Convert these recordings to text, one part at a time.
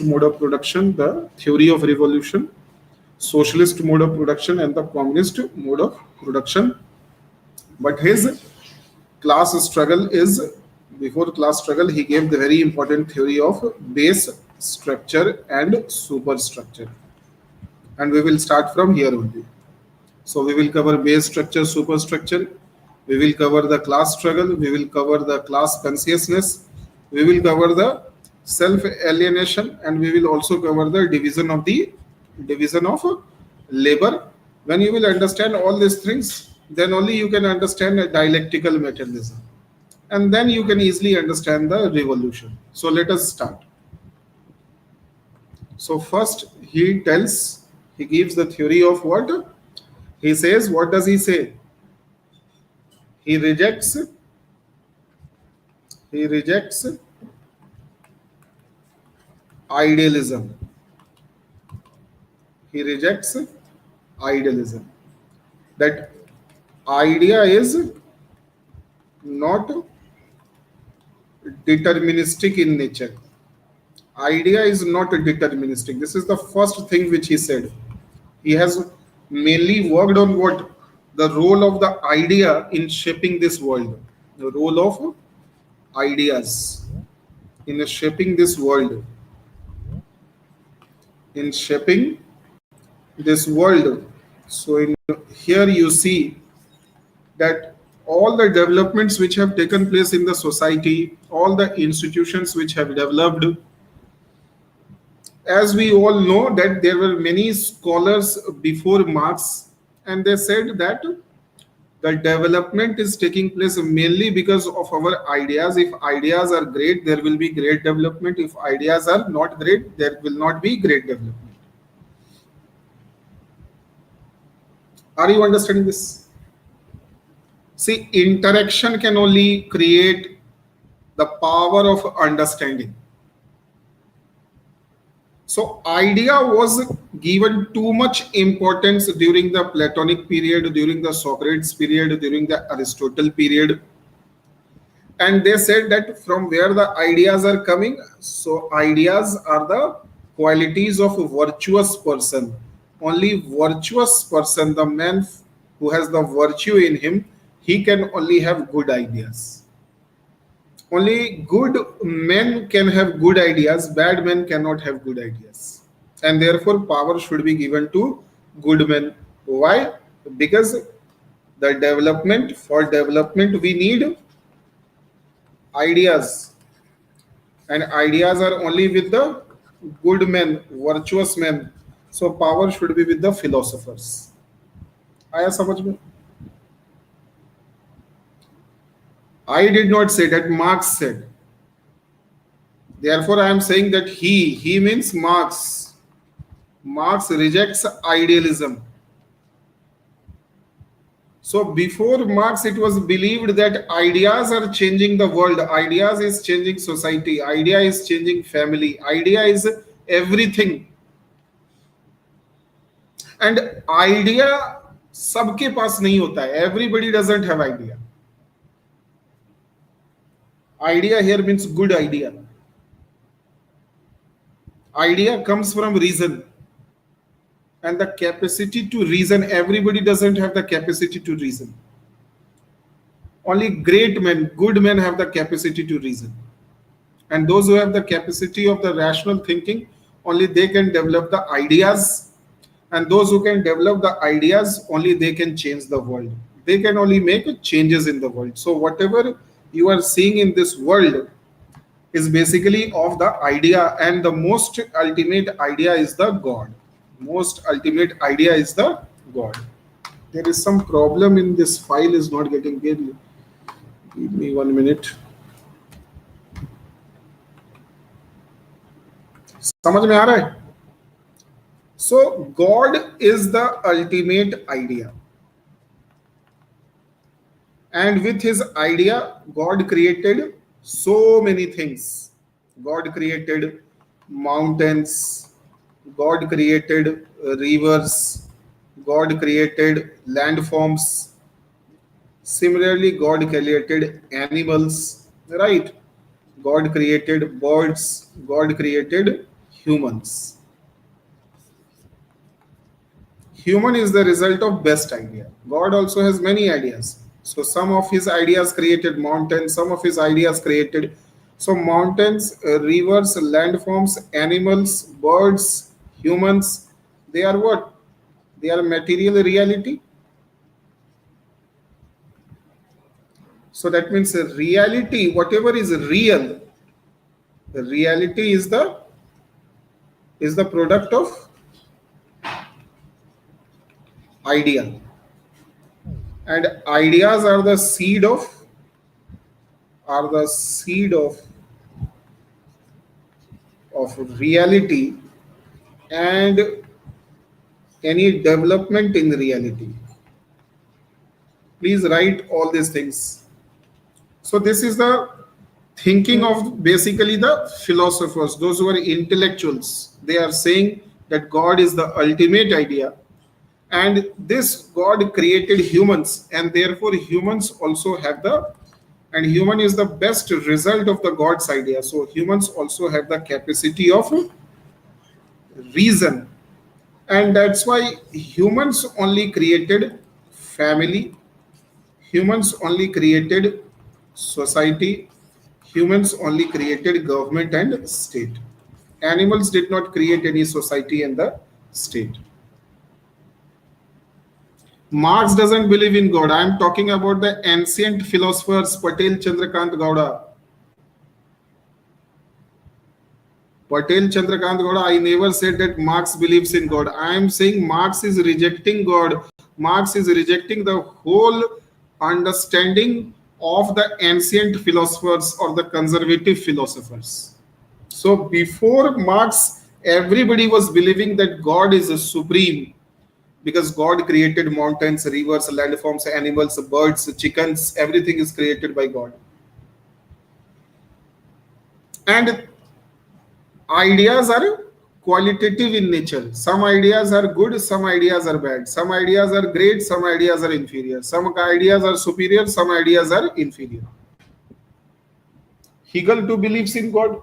mode of production, the theory of revolution, socialist mode of production, and the communist mode of production. But his class struggle is, before class struggle, he gave the very important theory of base structure and superstructure. And we will start from here only. So we will cover base structure, superstructure. We will cover the class struggle. We will cover the class consciousness. We will cover the self alienation, and we will also cover the division of labor. When you will understand all these things, then only you can understand a dialectical materialism, and then you can easily understand the revolution. So let us start. So first he gives the theory of what? He says, what does he say? He rejects idealism. He rejects idealism. That idea is not deterministic in nature. Idea is not deterministic. This is the first thing which he said. He has mainly worked on what? The role of the idea in shaping this world. The role of ideas in shaping this world. In shaping this world. So in here you see that all the developments which have taken place in the society, all the institutions which have developed, as we all know that there were many scholars before Marx, and they said that the development is taking place mainly because of our ideas. If ideas are great, there will be great development. If ideas are not great, there will not be great development. Are you understanding this? See, interaction can only create the power of understanding. So idea was given too much importance during the Platonic period, during the Socrates period, during the Aristotle period. And they said that from where the ideas are coming, so ideas are the qualities of a virtuous person. Only virtuous person, the man who has the virtue in him, he can only have good ideas. Only good men can have good ideas, bad men cannot have good ideas. And therefore, power should be given to good men. Why? Because for development, we need ideas. And ideas are only with the good men, virtuous men. So power should be with the philosophers. आया समझ में? I did not say that, Marx said. Therefore, I am saying that he means Marx. Marx rejects idealism. So before Marx, it was believed that ideas are changing the world. Ideas is changing society. Idea is changing family. Idea is everything. And idea सबके पास नहीं होता है. Everybody doesn't have idea. Idea here means good idea. Idea comes from reason. And the capacity to reason, everybody doesn't have the capacity to reason. Only great men, good men have the capacity to reason. And those who have the capacity of the rational thinking, only they can develop the ideas. And those who can develop the ideas, only they can change the world. They can only make changes in the world. So whatever you are seeing in this world is basically of the idea, and the most ultimate idea is the God. Most ultimate idea is the God. There is some problem in this file, is not getting paid. Give me 1 minute. समझ में आ रहा है? So God is the ultimate idea. And with his idea, God created so many things. God created mountains. God created rivers. God created landforms. Similarly, God created animals, right? God created birds. God created humans. Human is the result of best idea. God also has many ideas. So some of his ideas created mountains, some of his ideas created so mountains, rivers, landforms, animals, birds, humans, they are what? They are material reality. So that means reality, whatever is real, the reality is the product of idea. And ideas are the seed of reality and any development in reality. Please write all these things. So this is the thinking of basically the philosophers, those who are intellectuals. They are saying that God is the ultimate idea, and this God created humans, and therefore humans also have the, and human is the best result of the God's idea. So humans also have the capacity of reason, and that's why humans only created family, humans only created society, humans only created government and state. Animals did not create any society and the state. Marx doesn't believe in God. I am talking about the ancient philosophers, Patel Chandrakant Gowda. Patel Chandrakant Gowda, I never said that Marx believes in God. I am saying Marx is rejecting God. Marx is rejecting the whole understanding of the ancient philosophers or the conservative philosophers. So before Marx, everybody was believing that God is a supreme because God created mountains, rivers, landforms, animals, birds, chickens, everything is created by God. And ideas are qualitative in nature. Some ideas are good, some ideas are bad. Some ideas are great, some ideas are inferior. Some ideas are superior, some ideas are inferior. Hegel too believes in God.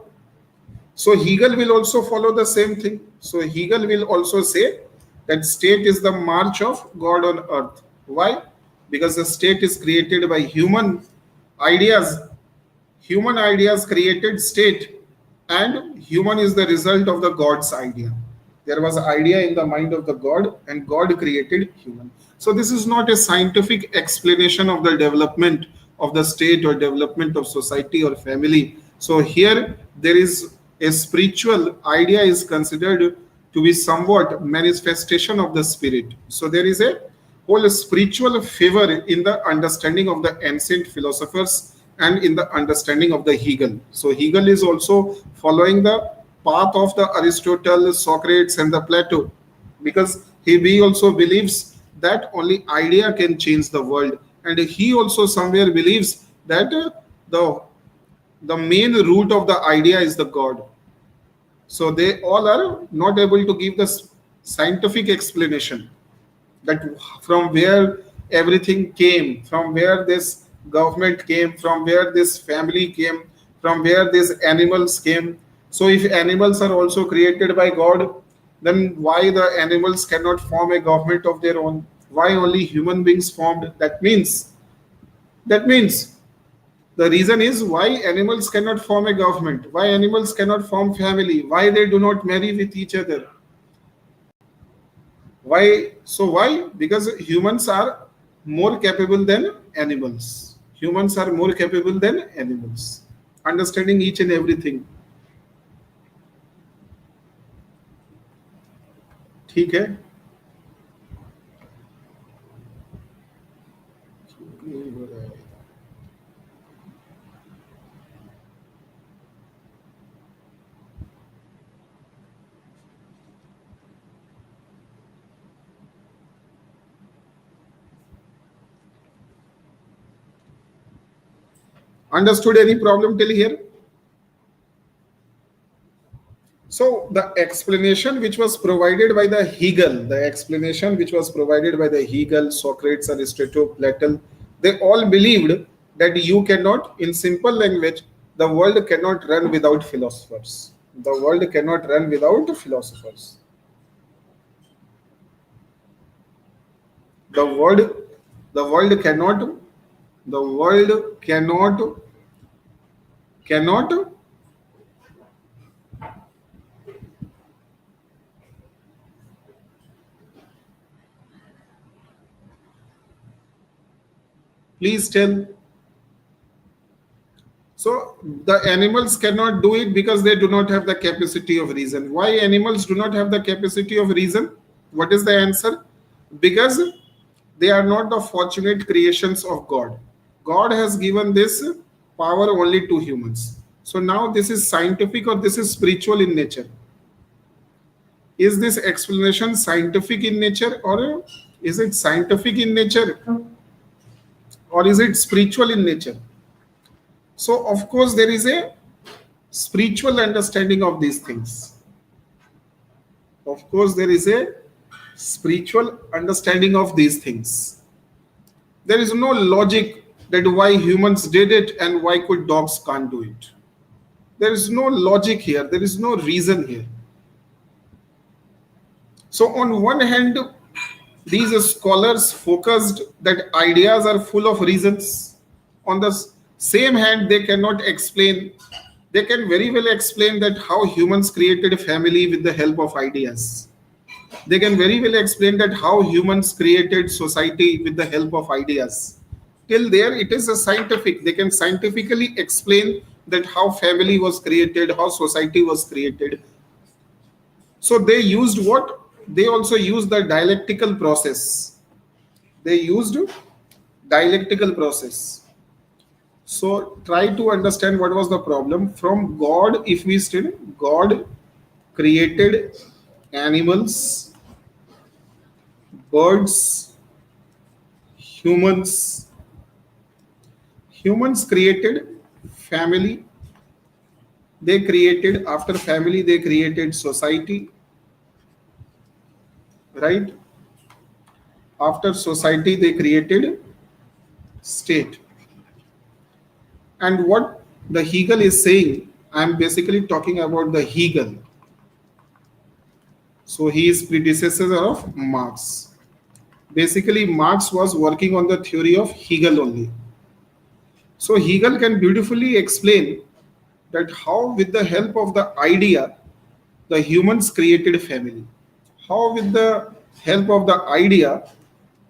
So Hegel will also follow the same thing. So Hegel will also say that state is the march of God on earth. Why? Because the state is created by human ideas. Human ideas created state, and human is the result of the God's idea. There was an idea in the mind of the God, and God created human. So this is not a scientific explanation of the development of the state or development of society or family. So here there is a spiritual idea is considered to be somewhat manifestation of the spirit. So there is a whole spiritual favor in the understanding of the ancient philosophers and in the understanding of the Hegel. So Hegel is also following the path of the Aristotle, Socrates, and the Plato, because he also believes that only idea can change the world, and he also somewhere believes that the main root of the idea is the God. So they all are not able to give the scientific explanation that from where everything came, from where this government came, from where this family came, from where these animals came. So if animals are also created by God, then why the animals cannot form a government of their own? Why only human beings formed? That means the reason is why animals cannot form a government, why animals cannot form family, why they do not marry with each other. Why? So why? Because humans are more capable than animals. Humans are more capable than animals. Understanding each and everything. ठीक है? Understood any problem till here? So the explanation which was provided by the Hegel, Socrates, Aristotle, Plato, they all believed that you cannot, in simple language, the world cannot run without philosophers. The world cannot run without philosophers. The world, the world cannot, the world cannot. Please tell. So the animals cannot do it because they do not have the capacity of reason. Why animals do not have the capacity of reason? What is the answer? Because they are not the fortunate creations of God. God has given this power only to humans. So now this is scientific or this is spiritual in nature. Is this explanation scientific in nature, or is it scientific in nature, or is it spiritual in nature? So of course there is a spiritual understanding of these things. Of course there is a spiritual understanding of these things. There is no logic that why humans did it and why could dogs can't do it. There is no logic here. There is no reason here. So on one hand, these scholars focused that ideas are full of reasons. On the same hand, they cannot explain. They can very well explain that how humans created a family with the help of ideas. They can very well explain that how humans created society with the help of ideas. Till there, it is a scientific. They can scientifically explain that how family was created, how society was created. So they used what? They also used the dialectical process. They used dialectical process. So try to understand what was the problem. From God, if we study, God created animals, birds, humans. Humans created family. They created, after family, they created society. Right? After society, they created state. And what the Hegel is saying, I'm basically talking about the Hegel. So he is predecessor of Marx. Basically, Marx was working on the theory of Hegel only. So Hegel can beautifully explain that how with the help of the idea, the humans created family. How with the help of the idea,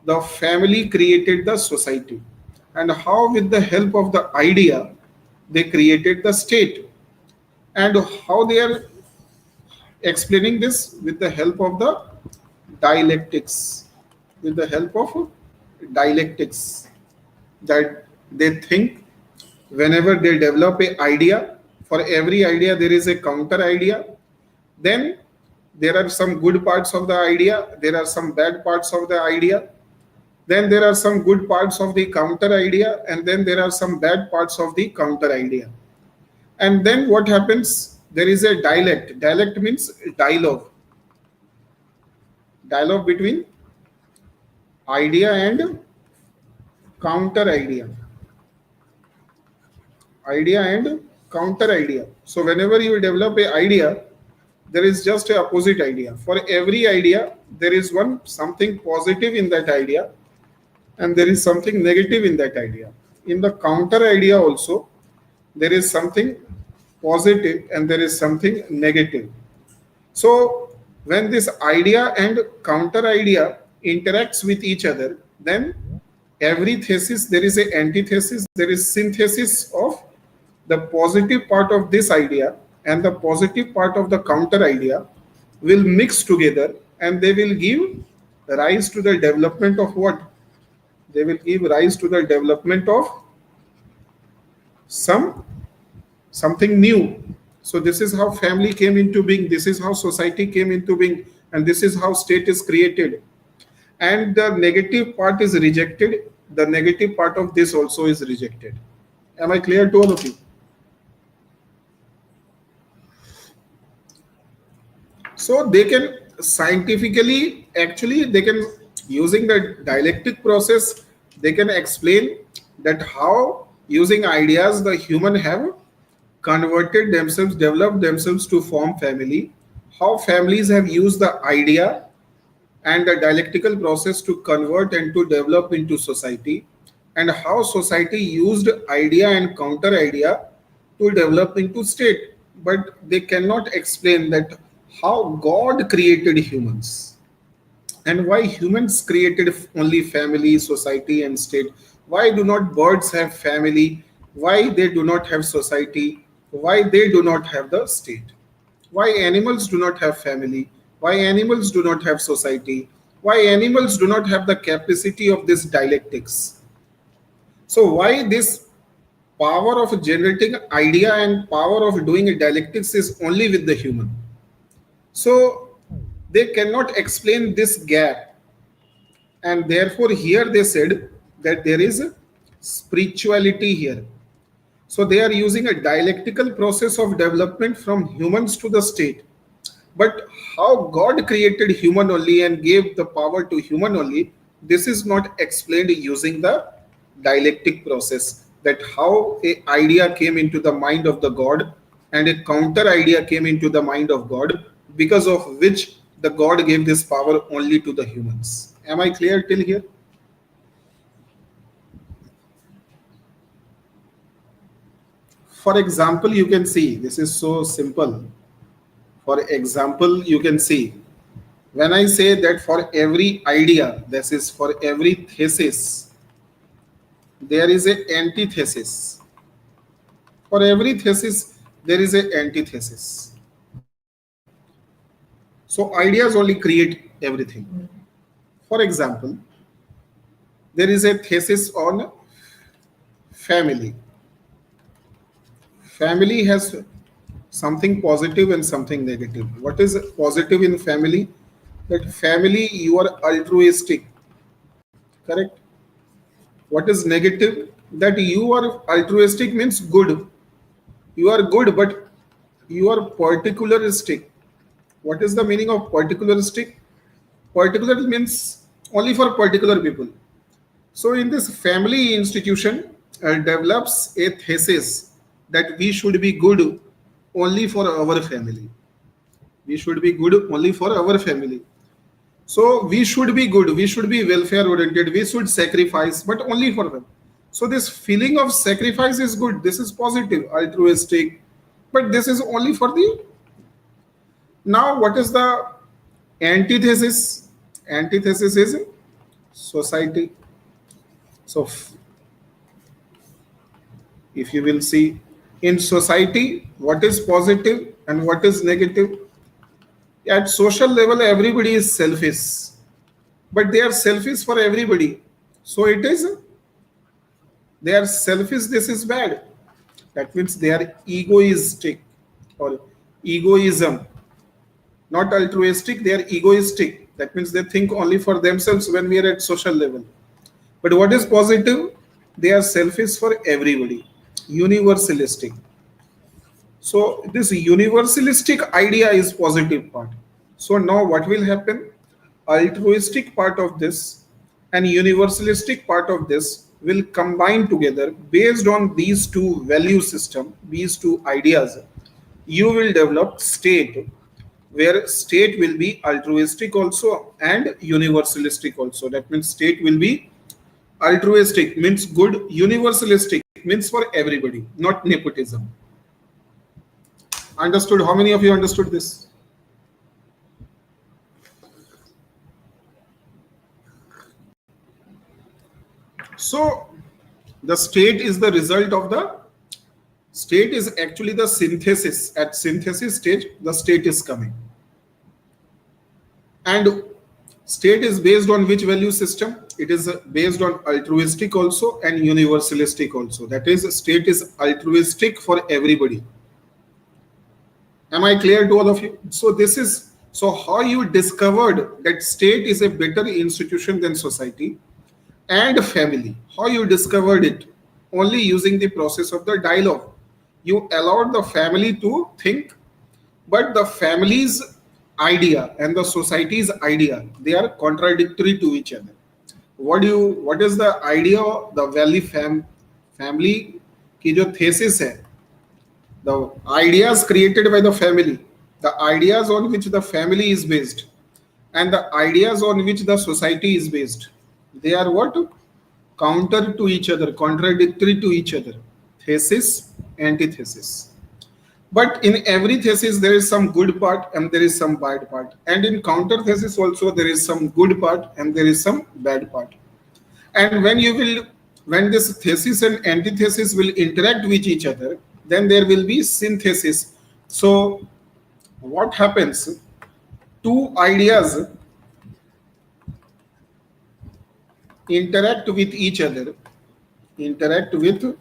the family created the society. And how with the help of the idea, they created the state. And how they are explaining this with the help of the dialectics. With the help of dialectics. That they think whenever they develop an idea, for every idea there is a counter idea. Then there are some good parts of the idea, there are some bad parts of the idea, then there are some good parts of the counter idea, and then there are some bad parts of the counter idea. And then what happens? There is a dialect. Dialect means dialogue. Dialogue between idea and counter idea. Idea and counter idea. So whenever you develop an idea, there is just an opposite idea. For every idea, there is one something positive in that idea, and there is something negative in that idea. In the counter idea also, there is something positive and there is something negative. So when this idea and counter idea interacts with each other, then every thesis, there is an antithesis, there is synthesis of the positive part of this idea and the positive part of the counter idea will mix together, and they will give rise to the development of what? They will give rise to the development of something new. So this is how family came into being, this is how society came into being, and this is how state is created. And the negative part is rejected. The negative part of this also is rejected. Am I clear to all of you? So they can scientifically, actually, they can, using the dialectic process, they can explain that how using ideas the human have converted themselves, developed themselves to form family, how families have used the idea and the dialectical process to convert and to develop into society, and how society used idea and counter idea to develop into state. But they cannot explain that how God created humans and why humans created only family, society, and state. Why do not birds have family? Why they do not have society? Why they do not have the state? Why animals do not have family? Why animals do not have society? Why animals do not have the capacity of this dialectics? So why this power of generating idea and power of doing dialectics is only with the human? So they cannot explain this gap, and therefore here they said that there is a spirituality here. So they are using a dialectical process of development from humans to the state. But how God created human only and gave the power to human only, this is not explained using the dialectic process. That how a idea came into the mind of the God and a counter idea came into the mind of God, because of which the God gave this power only to the humans. Am I clear till here? For example, you can see this is so simple. For example, you can see when I say that for every idea, this is for every thesis, there is a antithesis. For every thesis, there is a antithesis. So ideas only create everything. For example, there is a thesis on family. Family has something positive and something negative. What is positive in family? That family, you are altruistic, correct? What is negative? That you are altruistic means good. You are good, but you are particularistic. What is the meaning of particularistic? Particular means only for particular people. So in this family institution develops a thesis that we should be good only for our family. We should be good only for our family. So we should be good, we should be welfare oriented, we should sacrifice, but only for them. So this feeling of sacrifice is good, this is positive, altruistic, but this is only for the. Now, what is the antithesis? Antithesis is society. So if you will see in society, what is positive and what is negative? At social level, everybody is selfish, but they are selfish for everybody. So it is, they are selfish, this is bad. That means they are egoistic or egoism, not altruistic, they are egoistic. That means they think only for themselves when we are at social level. But what is positive? They are selfish for everybody, universalistic. So this universalistic idea is positive part. So now what will happen? Altruistic part of this and universalistic part of this will combine together based on these two value system, these two ideas. You will develop state where state will be altruistic also and universalistic also. That means state will be altruistic means good, universalistic means for everybody, not nepotism. Understood? How many of you understood this? So the state is the result of the state is actually the synthesis. At synthesis stage, the state is coming. And state is based on which value system? It is based on altruistic also and universalistic also. That is, state is altruistic for everybody. Am I clear to all of you? So this is, so how you discovered that state is a better institution than society and family. How you discovered it? Only using the process of the dialogue. You allowed the family to think, but the family's idea and the society's idea, they are contradictory to each other. What is the idea? The family की जो thesis है, The ideas created by the family, the ideas on which the family is based, and the ideas on which the society is based, they are what? Counter to each other, contradictory to each other. Thesis, antithesis. But in every thesis, there is some good part and there is some bad part. And in counter thesis also, there is some good part and there is some bad part. And when this thesis and antithesis will interact with each other, then there will be synthesis. So what happens? Two ideas interact with each other, interact with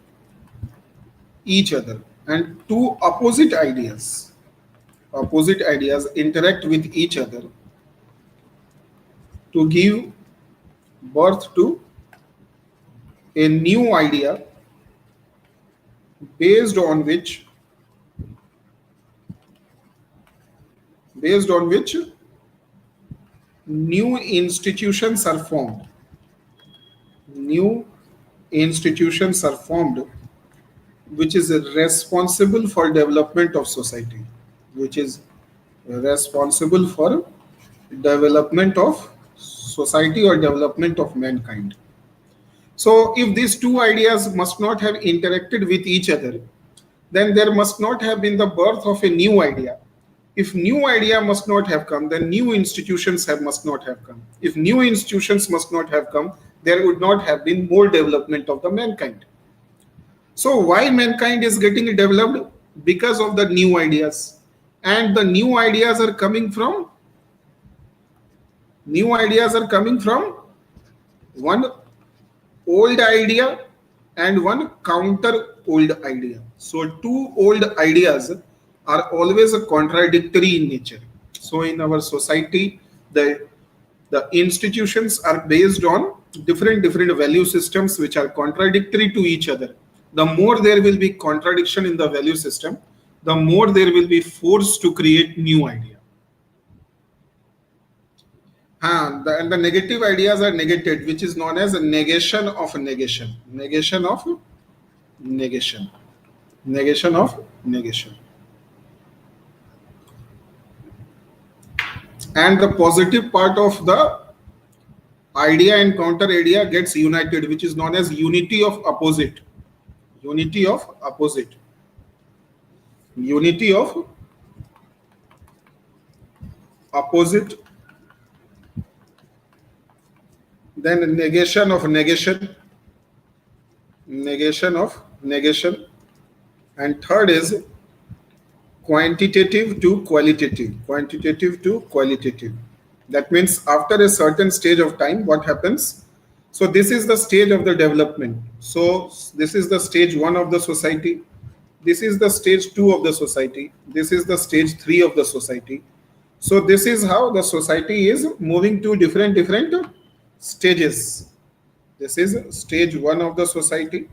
each other, and two opposite ideas interact with each other to give birth to a new idea based on which new institutions are formed. New institutions are formed which is responsible for development of society, which is responsible for development of society or development of mankind. So if these two ideas must not have interacted with each other, then there must not have been the birth of a new idea. If new idea must not have come, then new institutions must not have come. If new institutions must not have come, there would not have been more development of the mankind. So why mankind is getting developed? Because of the new ideas. And the new ideas are coming from one old idea and one counter old idea. So two old ideas are always contradictory in nature. So in our society, the institutions are based on different value systems which are contradictory to each other. The more there will be contradiction in the value system, the more there will be force to create new idea. And the negative ideas are negated, which is known as a negation of negation. Negation of negation. Negation of negation. And the positive part of the idea and counter idea gets united, which is known as unity of opposite. Unity of opposite. Unity of opposite. Then negation of negation. Negation of negation. And third is quantitative to qualitative. Quantitative to qualitative. That means after a certain stage of time, what happens? So this is the stage of the development. So this is the stage 1 of the society. This is the stage 2 of the society. This is the stage 3 of the society. So this is how the society is moving to different stages. This is stage 1 of the society.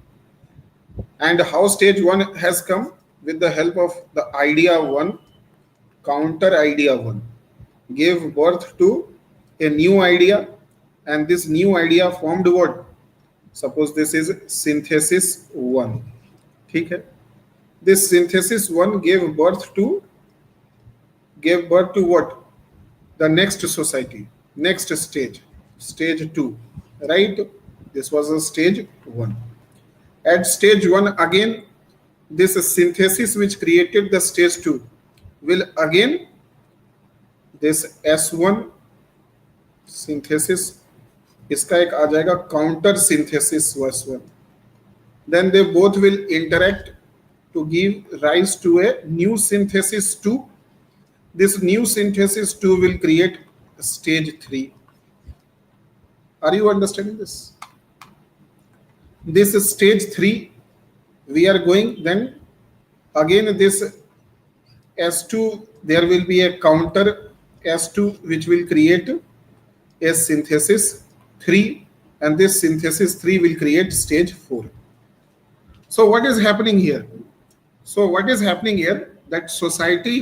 And how stage 1 has come? With the help of the idea 1, counter idea 1. Gave birth to a new idea, and this new idea formed what? Suppose this is synthesis 1. Okay? This synthesis 1 gave birth to what? The next society, next stage, stage 2, right? This was a stage 1. At stage 1 again, this synthesis which created the stage 2 will again, this S1 synthesis, इसका एक आ जाएगा counter synthesis S1. Then they both will interact to give rise to a new synthesis 2. This new synthesis 2 will create stage 3. Are you understanding this? This is stage 3. We are going then again this S2, there will be a counter S2 which will create a synthesis 3, and this synthesis 3 will create stage 4. So what is happening here? That society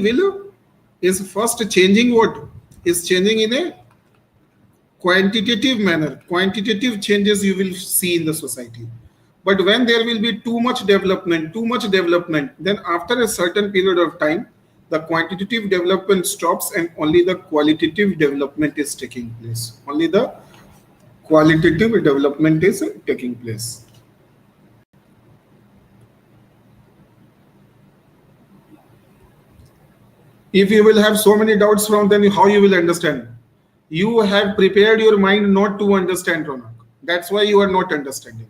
is first changing what? Is changing in a quantitative manner. Quantitative changes you will see in the society. But when there will be too much development, then after a certain period of time, the quantitative development stops and only the qualitative development is taking place. Only the qualitative development is taking place. If you will have so many doubts from, then how you will understand? You have prepared your mind not to understand, Ronak. That's why you are not understanding.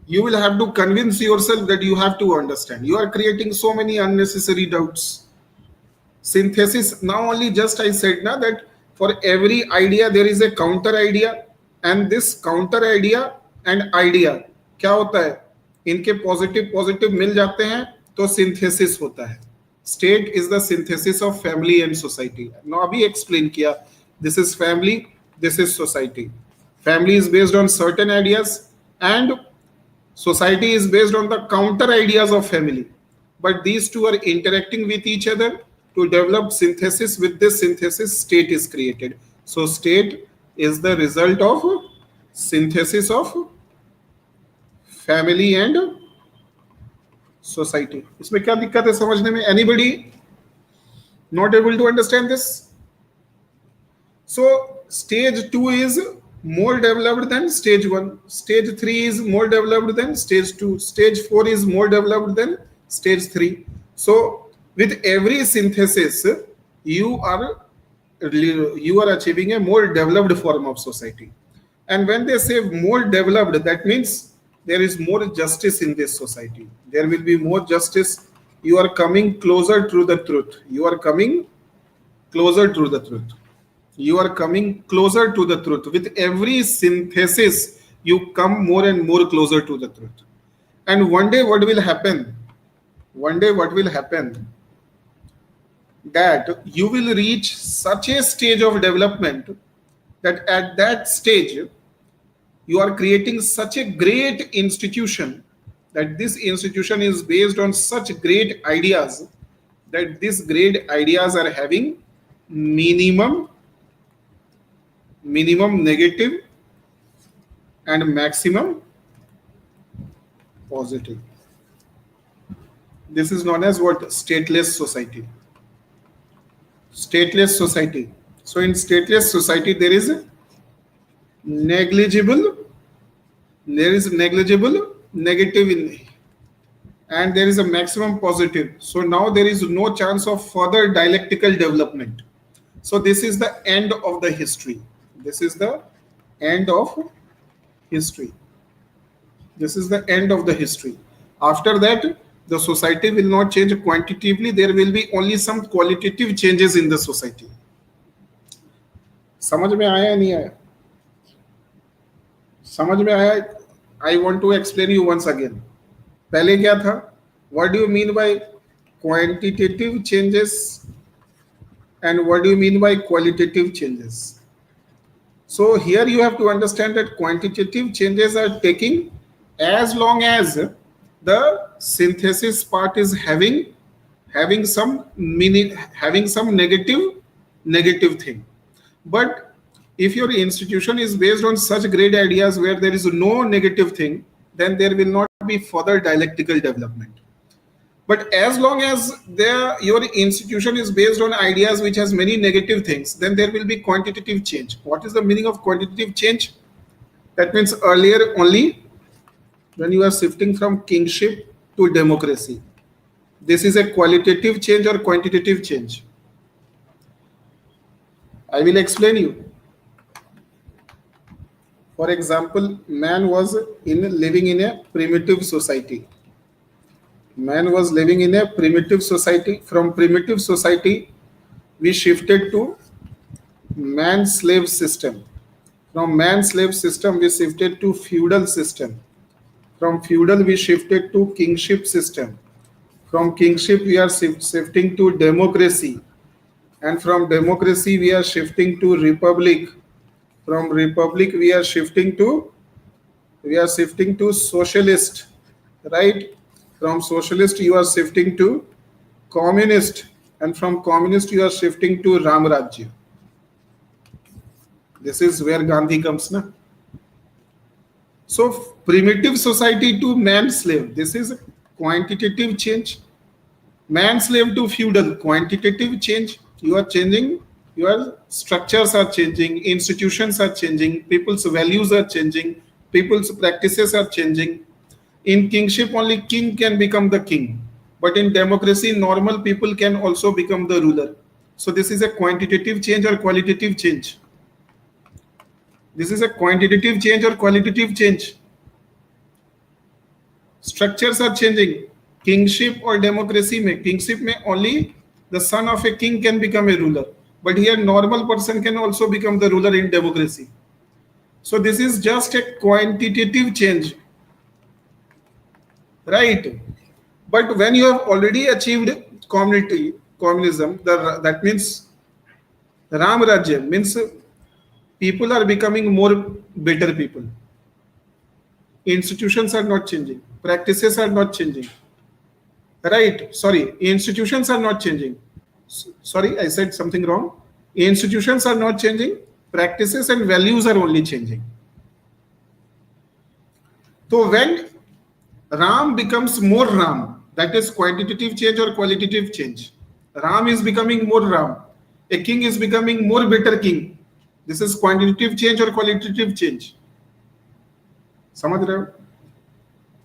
You will have to convince yourself that you have to understand. You are creating so many unnecessary doubts. Synthesis, now only just I said now that for every idea there is a counter idea, and this counter idea and idea क्या होता है, इनके positive positive मिल जाते हैं तो synthesis होता है. State is the synthesis of family and society. Now अभी explain किया, this is family, this is society. Family is based on certain ideas and society is based on the counter ideas of family. But these two are interacting with each other to develop synthesis. With this synthesis, state is created. So state is the result of synthesis of family and society. इसमें क्या दिक्कत है समझने में? Anybody not able to understand this? So stage 2 is more developed than stage 1. Stage 3 is more developed than stage 2. Stage 4 is more developed than stage 3. So with every synthesis, you are achieving a more developed form of society. And when they say more developed, that means there is more justice in this society. There will be more justice. You are coming closer to the truth. You are coming closer to the truth. You are coming closer to the truth. With every synthesis, you come more and more closer to the truth. And one day what will happen? One day what will happen? That you will reach such a stage of development that at that stage, you are creating such a great institution that this institution is based on such great ideas that these great ideas are having minimum negative and maximum positive. This is known as what? Stateless society. Stateless society. So in stateless society there is negligible negative in, and there is a maximum positive. So now there is no chance of further dialectical development. So this is the end of the history. This is the end of history. This is the end of the history. After that, the society will not change quantitatively. There will be only some qualitative changes in the society. समझ में आया या नहीं आया? समझ में आया? I want to explain you once again. पहले क्या था? What do you mean by quantitative changes and what do you mean by qualitative changes? So here you have to understand that quantitative changes are taking as long as the synthesis part is having some meaning, having some negative thing. But if your institution is based on such great ideas where there is no negative thing, then there will not be further dialectical development. But as long as your institution is based on ideas which has many negative things, then there will be quantitative change. What is the meaning of quantitative change? That means earlier only when you are shifting from kingship to democracy. This is a qualitative change or quantitative change? I will explain you. For example, man was living in a primitive society. Man was living in a primitive society. From primitive society, we shifted to man-slave system. From man-slave system, we shifted to feudal system. From feudal, we shifted to kingship system. From kingship, we are shifting to democracy. And from democracy, we are shifting to republic. From republic, we are shifting to socialist, right? From socialist, you are shifting to communist, and from communist, you are shifting to Ram Rajya. This is where Gandhi comes, na? So primitive society to man slave, this is quantitative change. Man slave to feudal, quantitative change. You are changing, your structures are changing, institutions are changing, people's values are changing, people's practices are changing. In kingship, only king can become the king. But in democracy, normal people can also become the ruler. So this is a quantitative change or qualitative change. This is a quantitative change or qualitative change. Structures are changing. Kingship or democracy में kingship में only the son of a king can become a ruler, but here normal person can also become the ruler in democracy. So this is just a quantitative change, right? But when you have already achieved communism, that means Ram Rajya means people are becoming more better people. Institutions are not changing, practices are not changing. Right, sorry, institutions are not changing. Sorry, I said something wrong. Institutions are not changing, practices and values are only changing. So when Ram becomes more Ram, that is quantitative change or qualitative change. Ram is becoming more Ram. A king is becoming more better king. This is quantitative change or qualitative change. समझ रहे हो?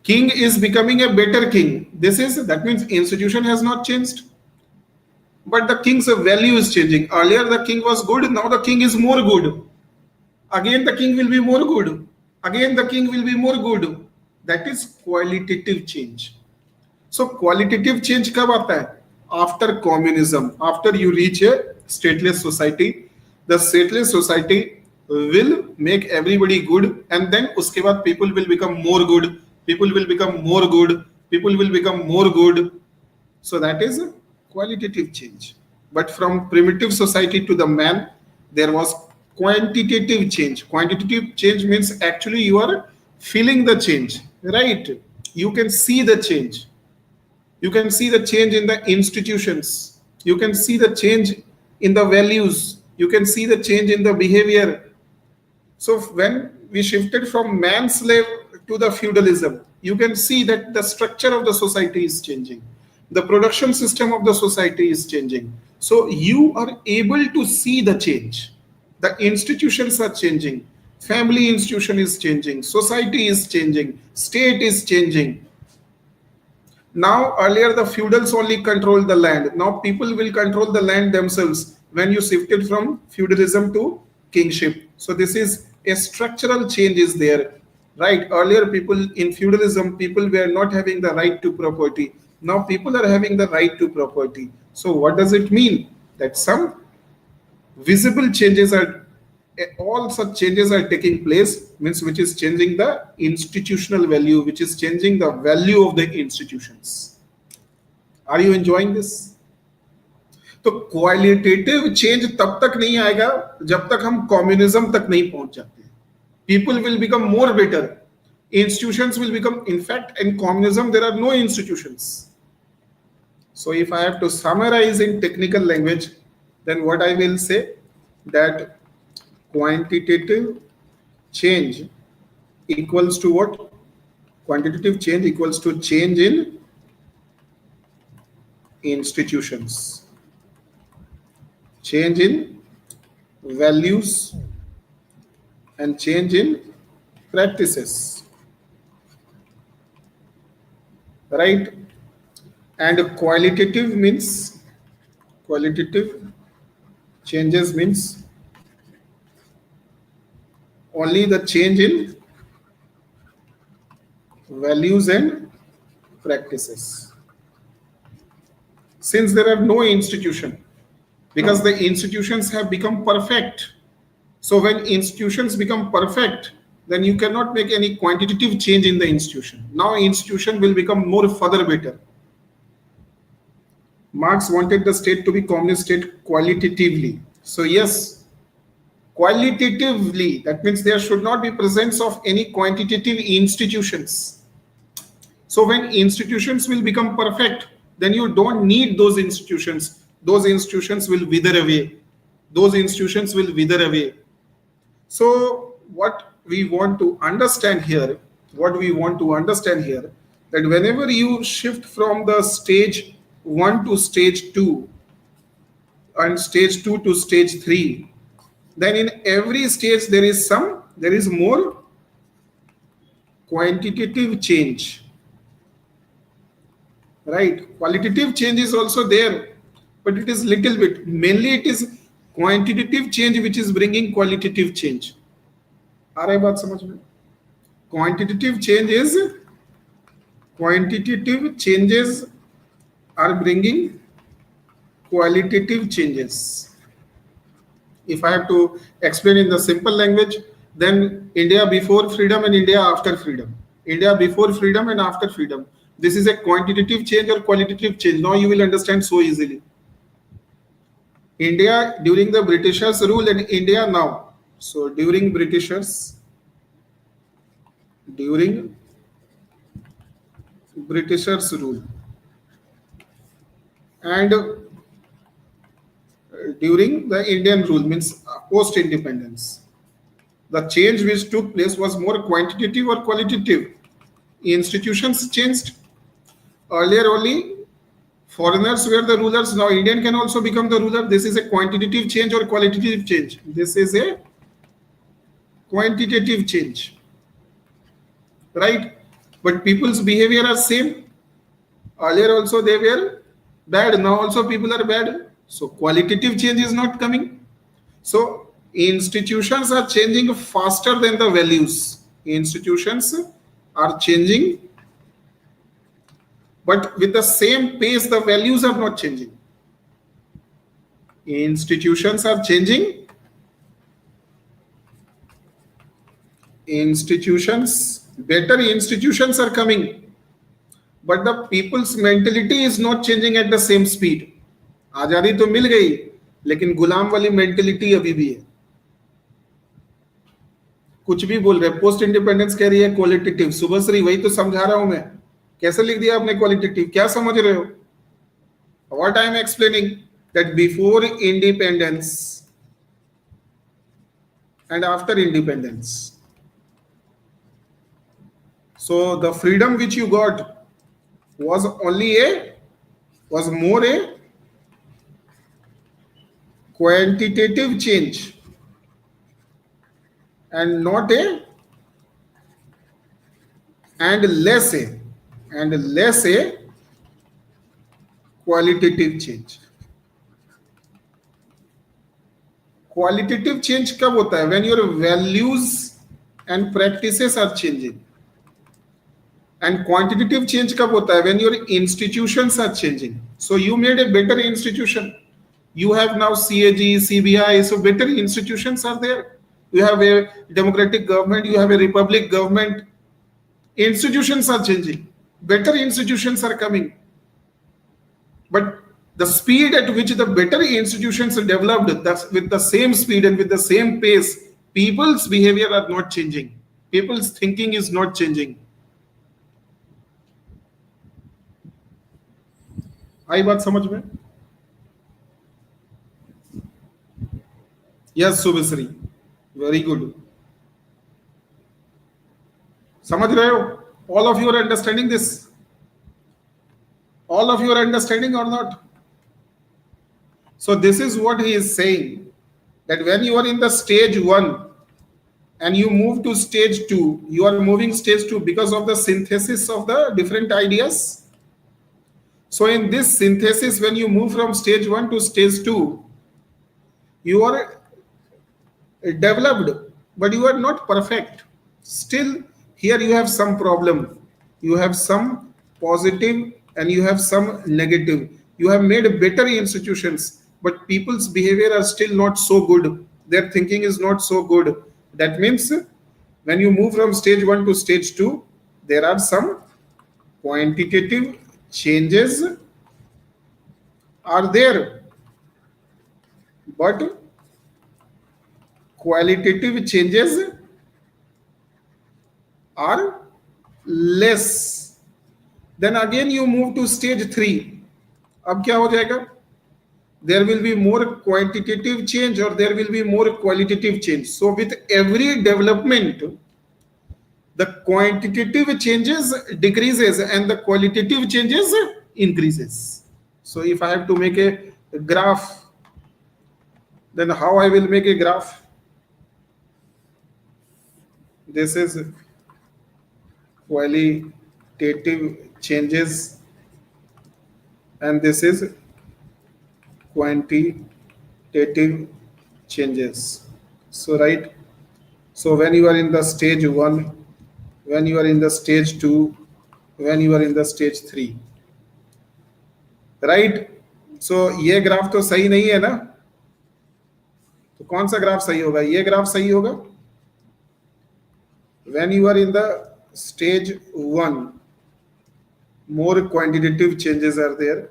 King is becoming a better king. That means institution has not changed, but the king's value is changing. Earlier the king was good, now the king is more good. Again the king will be more good. Again the king will be more good. That is qualitative change. So qualitative change कब आता है? After communism, after you reach a stateless society, the stateless society will make everybody good, and then उसके बाद people will become more good. People will become more good. People will become more good. So that is a qualitative change. But from primitive society to the man, there was quantitative change. Quantitative change means actually you are feeling the change, right? You can see the change. You can see the change in the institutions. You can see the change in the values. You can see the change in the behavior. So when we shifted from man slave to the feudalism, you can see that the structure of the society is changing. The production system of the society is changing. So you are able to see the change. The institutions are changing. Family institution is changing. Society is changing. State is changing. Now, earlier the feudals only controlled the land. Now people will control the land themselves when you shifted from feudalism to kingship. So this is a structural change is there, right? Earlier people in feudalism, people were not having the right to property. Now people are having the right to property. So what does it mean? That some visible changes are, all such changes are taking place, means which is changing the institutional value, which is changing the value of the institutions. Are you enjoying this? तो qualitative change तब तक नहीं आएगा जब तक हम communism तक नहीं पहुंच जाते. People will become more better. Institutions will become, in fact, in communism there are no institutions. So if I have to summarize in technical language, then what I will say, that quantitative change equals to what? Quantitative change equals to change in institutions, change in values, and change in practices, right? And qualitative means, qualitative changes means only the change in values and practices. Since there are no institution, because the institutions have become perfect. So when institutions become perfect, then you cannot make any quantitative change in the institution. Now institution will become more further better. Marx wanted the state to be communist state qualitatively. So yes, qualitatively, that means there should not be presence of any quantitative institutions. So when institutions will become perfect, then you don't need those institutions. Those institutions will wither away. Those institutions will wither away. So what we want to understand here, that whenever you shift from the stage 1 to stage 2 and stage 2 to stage 3, then in every stage there is more quantitative change, right? Qualitative change is also there, but it is little bit. Mainly it is quantitative change which is bringing qualitative change. आ रहा है बात समझ में? Quantitative changes are bringing qualitative changes. If I have to explain in the simple language, then India before freedom and India after freedom. India before freedom and after freedom. This is a quantitative change or qualitative change. Now you will understand so easily. India during the Britishers rule and India now. So during Britishers rule and during the Indian rule, means post independence, the change which took place was more quantitative or qualitative. Institutions changed. Earlier only foreigners were the rulers, now Indian can also become the ruler. This is a quantitative change or qualitative change? This is a quantitative change, right? But people's behavior are same. Earlier also they were bad, now also people are bad. So qualitative change is not coming. So institutions are changing faster than the values. Institutions are changing, but with the same pace the values are not changing. Institutions are changing. Better institutions are coming, but the people's mentality is not changing at the same speed. आजादी तो मिल गई, लेकिन गुलाम वाली mentality अभी भी है. कुछ भी बोल रहे, पोस्ट इंडिपेंडेंस कह रही है क्वालिटेटिव. सुबश्री वही तो समझा रहा हूं मैं. कैसे लिख दिया आपने क्वालिटेटिव? क्या समझ रहे हो? What I am explaining, that before independence and after independence, so the freedom which you got was more a quantitative change and not a less a qualitative change. Qualitative change कब होता है? When your values and practices are changing. And quantitative change कब होता है? When your institutions are changing. So you made a better institution. You have now CAG, CBI, so better institutions are there. You have a democratic government, you have a republic government. Institutions are changing. Better institutions are coming. But the speed at which the better institutions are developed, that's with the same speed and with the same pace, people's behavior are not changing. People's thinking is not changing. आई बात समझ में? Yes, Subhasri. Very good. समझ रहे हो? All of you are understanding this? All of you are understanding or not? So this is what he is saying, that when you are in the stage 1 and you move to stage 2, you are moving stage 2 because of the synthesis of the different ideas. So in this synthesis, when you move from stage 1 to stage 2, you are developed, but you are not perfect. Still, here you have some problem. You have some positive and you have some negative. You have made better institutions, but people's behavior are still not so good. Their thinking is not so good. That means when you move from stage 1 to stage 2, there are some quantitative changes are there, but qualitative changes are less. Then again you move to stage 3. अब क्या हो जाएगा? There will be more quantitative change or there will be more qualitative change. So with every development, the quantitative changes decreases and the qualitative changes increases. So if I have to make a graph, then how I will make a graph? This is qualitative changes and this is quantitative changes. So right, so when you are in the stage 1, when you are in the stage 2, when you are in the stage 3, right? So ये graph तो सही नहीं है ना, तो कौन सा graph सही होगा? ये ग्राफ सही होगा. When you are in the stage 1, more quantitative changes are there.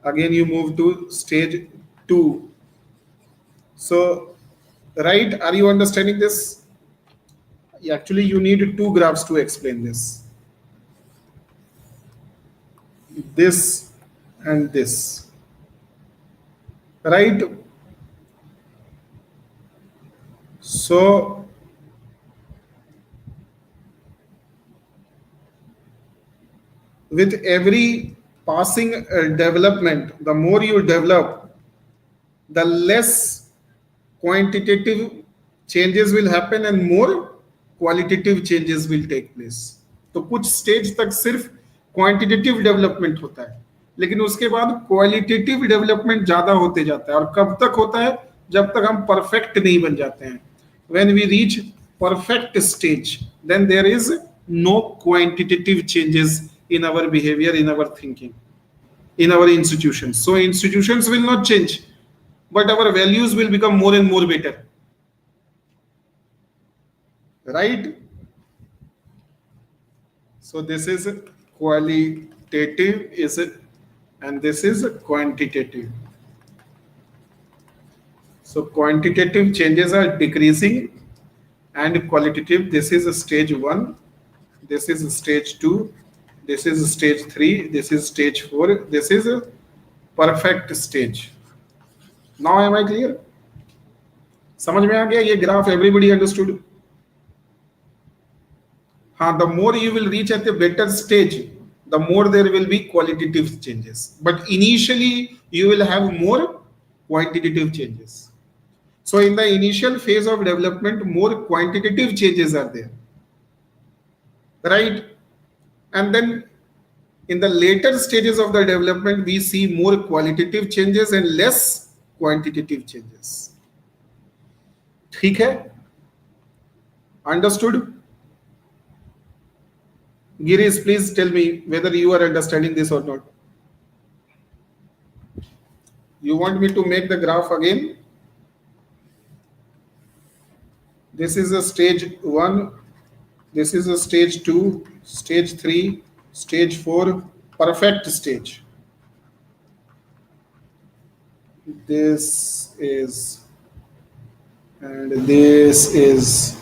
Again you move to stage 2. So right, are you understanding this? Actually you need two graphs to explain this and this, right? So with every passing development, the more you develop, the less quantitative changes will happen and more qualitative changes will take place. तो कुछ stage तक सिर्फ quantitative development होता है, लेकिन उसके बाद qualitative development ज्यादा होते जाता है. और कब तक होता है? जब तक हम परफेक्ट नहीं बन जाते हैं. When we reach perfect stage, then there is no quantitative changes in our behavior, in our thinking, in our institutions. So institutions will not change, but our values will become more and more better, right? So this is qualitative, is it, and this is quantitative. So quantitative changes are decreasing and qualitative, this is stage 1, this is stage 2, this is stage 3, this is stage 4, this is a perfect stage. Now am I clear? समझ में आ गया ये graph? Everybody understood? हाँ, the more you will reach at a better stage, the more there will be qualitative changes, but initially you will have more quantitative changes. So in the initial phase of development, more quantitative changes are there, right? And then in the later stages of the development, we see more qualitative changes and less quantitative changes. ठीक है? Understood? Girish, please tell me whether you are understanding this or not. You want me to make the graph again? This is a stage 1, this is a stage 2, stage 3, stage 4, perfect stage. This is, and this is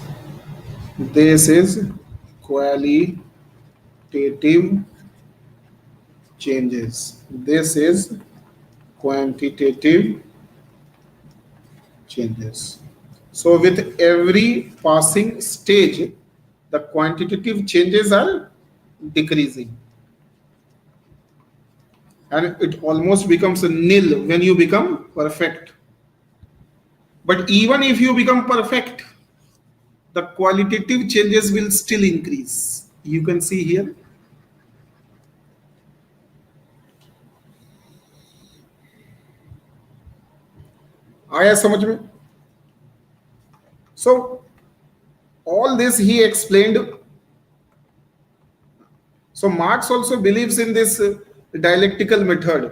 qualitative changes. This is quantitative changes. So with every passing stage, the quantitative changes are decreasing. And it almost becomes a nil when you become perfect. But even if you become perfect, the qualitative changes will still increase. You can see here. आया समझ में? So all this he explained. So Marx also believes in this dialectical method.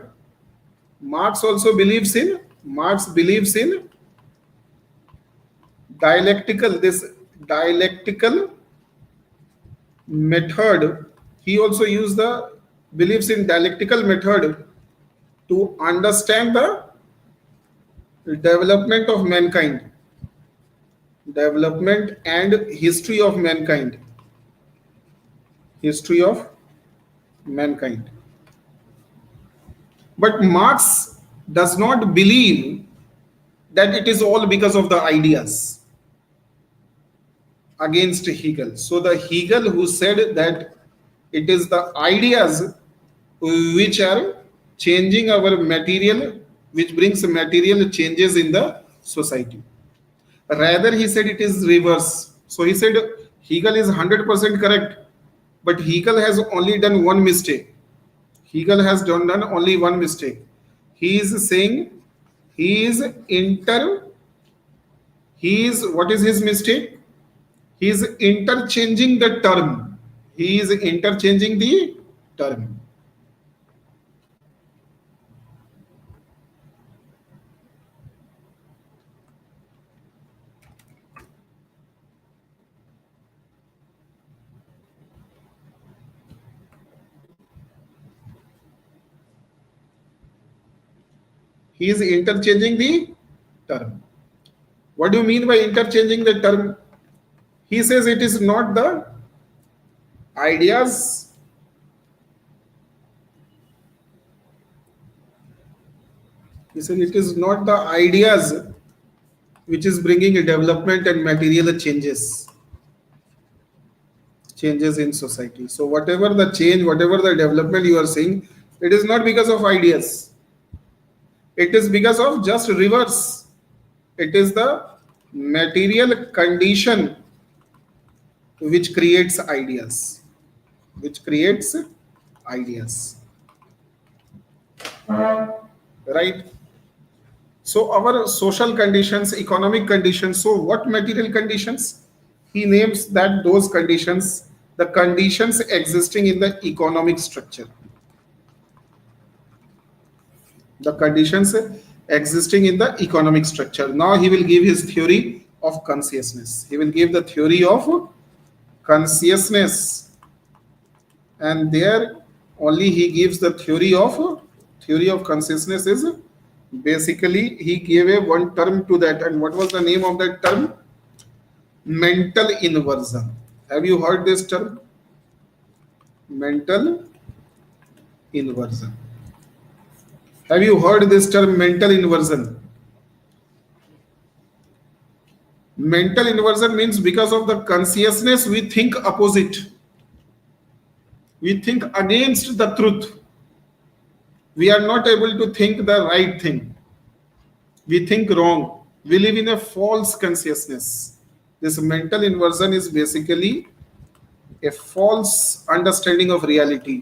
Marx believes in dialectical method. He also believes in dialectical method to understand the development of mankind, development and history of mankind. But Marx does not believe that it is all because of the ideas against Hegel. So the Hegel who said that it is the ideas which are changing our material, which brings material changes in the society. Rather, he said it is reverse. So he said Hegel is 100% correct, but Hegel has only done one mistake. Hegel has done only one mistake. He is saying he is what is his mistake? He is interchanging the term. He is interchanging the term. He is interchanging the term. What do you mean by interchanging the term? He says it is not the ideas. He said it is not the ideas which is bringing a development and material changes in society. So whatever the change, whatever the development you are seeing, it is not because of ideas. It is because of just reverse. It is the material condition which creates ideas. Right? So our social conditions, economic conditions. So what material conditions? He names that those conditions, the conditions existing in the economic structure. The conditions existing in the economic structure. Now he will give his theory of consciousness. He will give the theory of consciousness, and there only he gives the theory of consciousness is basically he gave a one term to that. And what was the name of that term? Mental inversion. Have you heard this term? Mental inversion. Have you heard this term, mental inversion? Mental inversion means because of the consciousness we think opposite. We think against the truth. We are not able to think the right thing. We think wrong. We live in a false consciousness. This mental inversion is basically a false understanding of reality,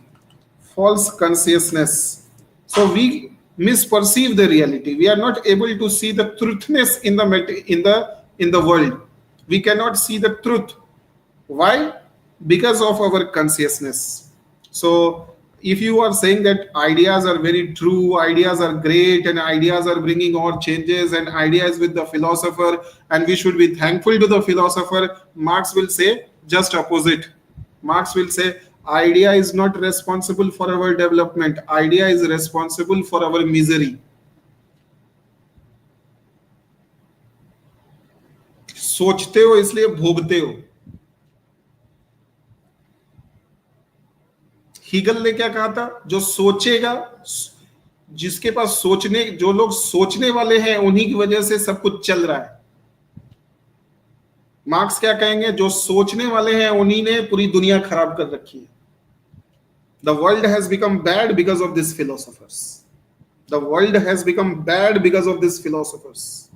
false consciousness. So we misperceive the reality. We are not able to see the truthness in the world. We cannot see the truth. Why? Because of our consciousness. So if you are saying that ideas are very true, ideas are great, and ideas are bringing all changes, and ideas with the philosopher, and we should be thankful to the philosopher, Marx will say just opposite. Marx will say idea is not responsible for our development. Idea is responsible for our misery. सोचते हो इसलिए भोगते हो. Hegel ने क्या कहा था? जो सोचेगा, जिसके पास सोचने, जो लोग सोचने वाले हैं उन्हीं की वजह से सब कुछ चल रहा है. मार्क्स क्या कहेंगे? जो सोचने वाले हैं उन्हीं ने पूरी दुनिया खराब कर रखी है. The world has become bad because of these philosophers. The world has become bad because of these philosophers.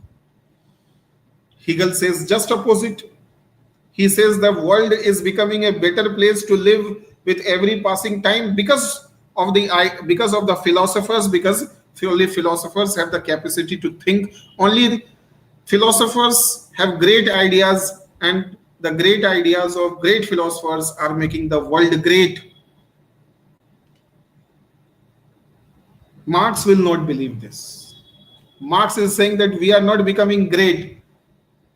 Hegel says just opposite. He says the world is becoming a better place to live with every passing time because of the philosophers, because only philosophers have the capacity to think. Only philosophers have great ideas, and the great ideas of great philosophers are making the world great. Marx will not believe this. Marx is saying that we are not becoming great.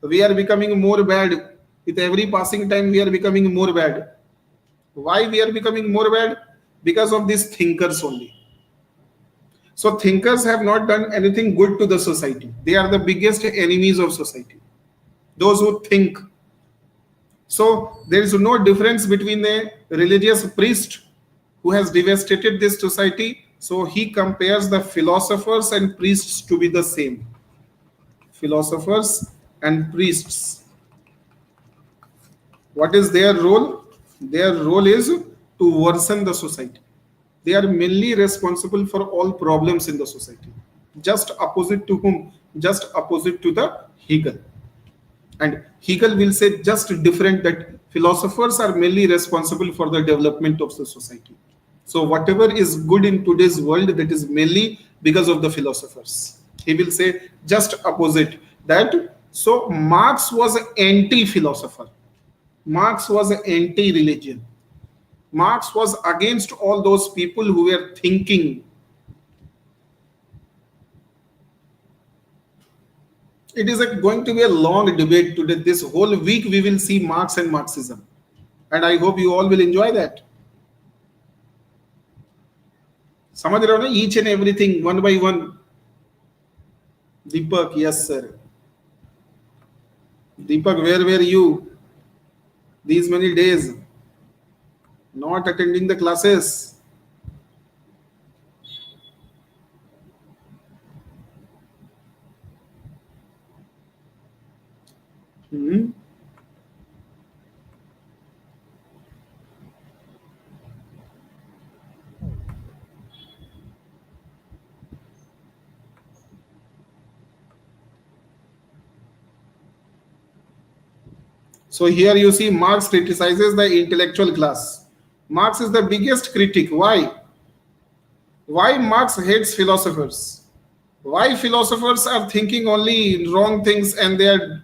We are becoming more bad. With every passing time, we are becoming more bad. Why we are becoming more bad? Because of these thinkers only. So thinkers have not done anything good to the society. They are the biggest enemies of society. Those who think. So there is no difference between a religious priest who has devastated this society So he compares the philosophers and priests to be the same. Philosophers and priests. What is their role? Their role is to worsen the society. They are mainly responsible for all problems in the society. Just opposite to whom? Just opposite to the Hegel. And Hegel will say just different, that philosophers are mainly responsible for the development of the society. So whatever is good in today's world, that is mainly because of the philosophers. He will say just opposite that. So Marx was an anti-philosopher. Marx was an anti-religion. Marx was against all those people who were thinking. It is going to be a long debate today. This whole week we will see Marx and Marxism. And I hope you all will enjoy that. समझ रहे हो ना? Each and everything, one by one. Deepak, yes sir. Deepak, where were you these many days? Not attending the classes. Hmm? So here you see Marx criticizes the intellectual class. Marx is the biggest critic. Why? Why Marx hates philosophers? Why philosophers are thinking only wrong things and they are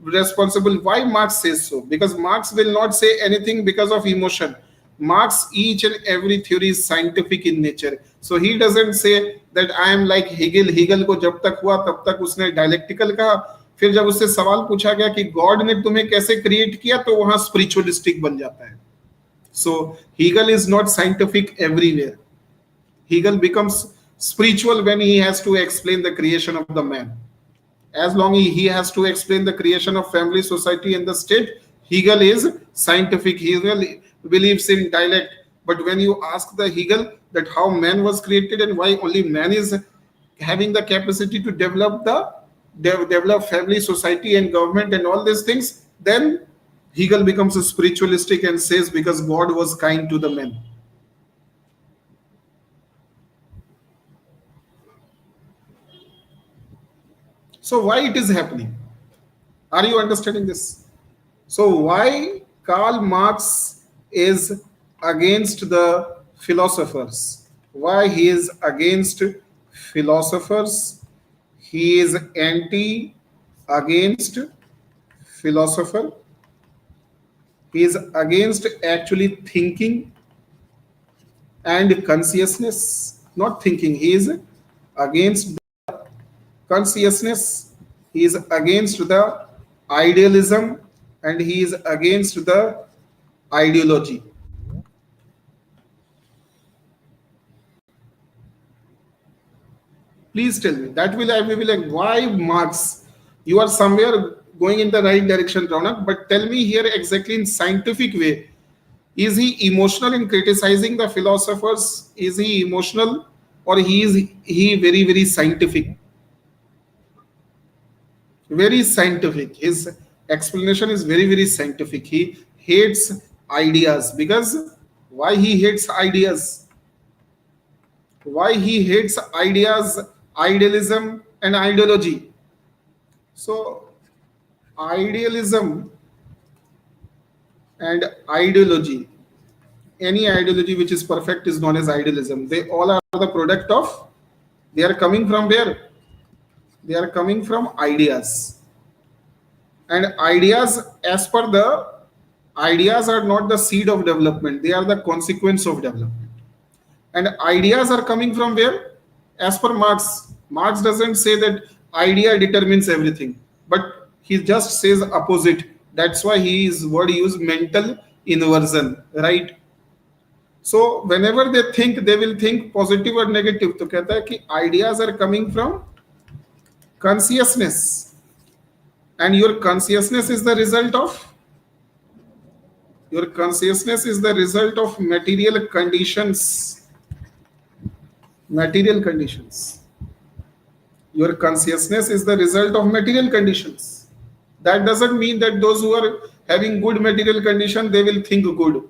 responsible? Why Marx says so? Because Marx will not say anything because of emotion. Marx, each and every theory is scientific in nature. So he doesn't say that I am like Hegel. Hegel को जब तक हुआ तब तक उसने dialectical कहा. फिर जब उससे सवाल पूछा गया कि गॉड ने तुम्हें कैसे क्रिएट किया, तो वहां स्पिरिचुअलिस्टिक बन जाता है. So Hegel is not scientific everywhere. Hegel becomes spiritual when he has to explain the creation of the man. As long as he has to explain the creation of family, society, and the state, Hegel is scientific. Hegel believes in dialect. But when you ask the Hegel that how man was created and why only man is having the capacity to develop family, society, and government and all these things, then Hegel becomes a spiritualistic and says because God was kind to the men. So why it is happening? Are you understanding this? So why Karl Marx is against the philosophers? Why he is against philosophers? He is anti against philosopher. He is against actually thinking and consciousness. Not thinking. He is against consciousness, he is against the idealism, and he is against the ideology. Please tell me. That will I will be like, why Marx? You are somewhere going in the right direction, Ronak, but tell me here exactly in scientific way. Is he emotional in criticizing the philosophers? Is he emotional, or he very, very scientific? Very scientific. His explanation is very, very scientific. He hates ideas. Because why he hates ideas? Why he hates ideas, idealism, and ideology? So idealism and ideology, any ideology which is perfect is known as idealism. They all are the product of, they are coming from where? They are coming from ideas. And ideas, as per the ideas, are not the seed of development, they are the consequence of development. And ideas are coming from where? As per Marx, Marx doesn't say that idea determines everything, but he just says opposite. That's why his word used mental inversion, right? So whenever they think, they will think positive or negative. तो कहता है कि ideas are coming from consciousness, and your consciousness is the result of material conditions. material conditions. Your consciousness is the result of material conditions. That doesn't mean that those who are having good material condition, they will think good,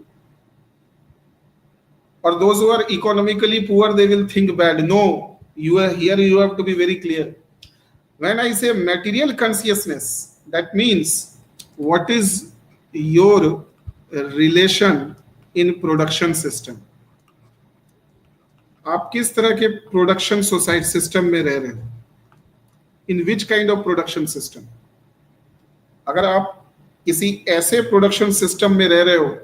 or those who are economically poor, they will think bad. No, you are here, you have to be very clear. When I say material consciousness, that means what is your relation in production system. आप किस तरह के production society system में रह रहे हैं, in which kind of production system. अगर आप किसी ऐसे प्रोडक्शन सिस्टम में रह रहे हो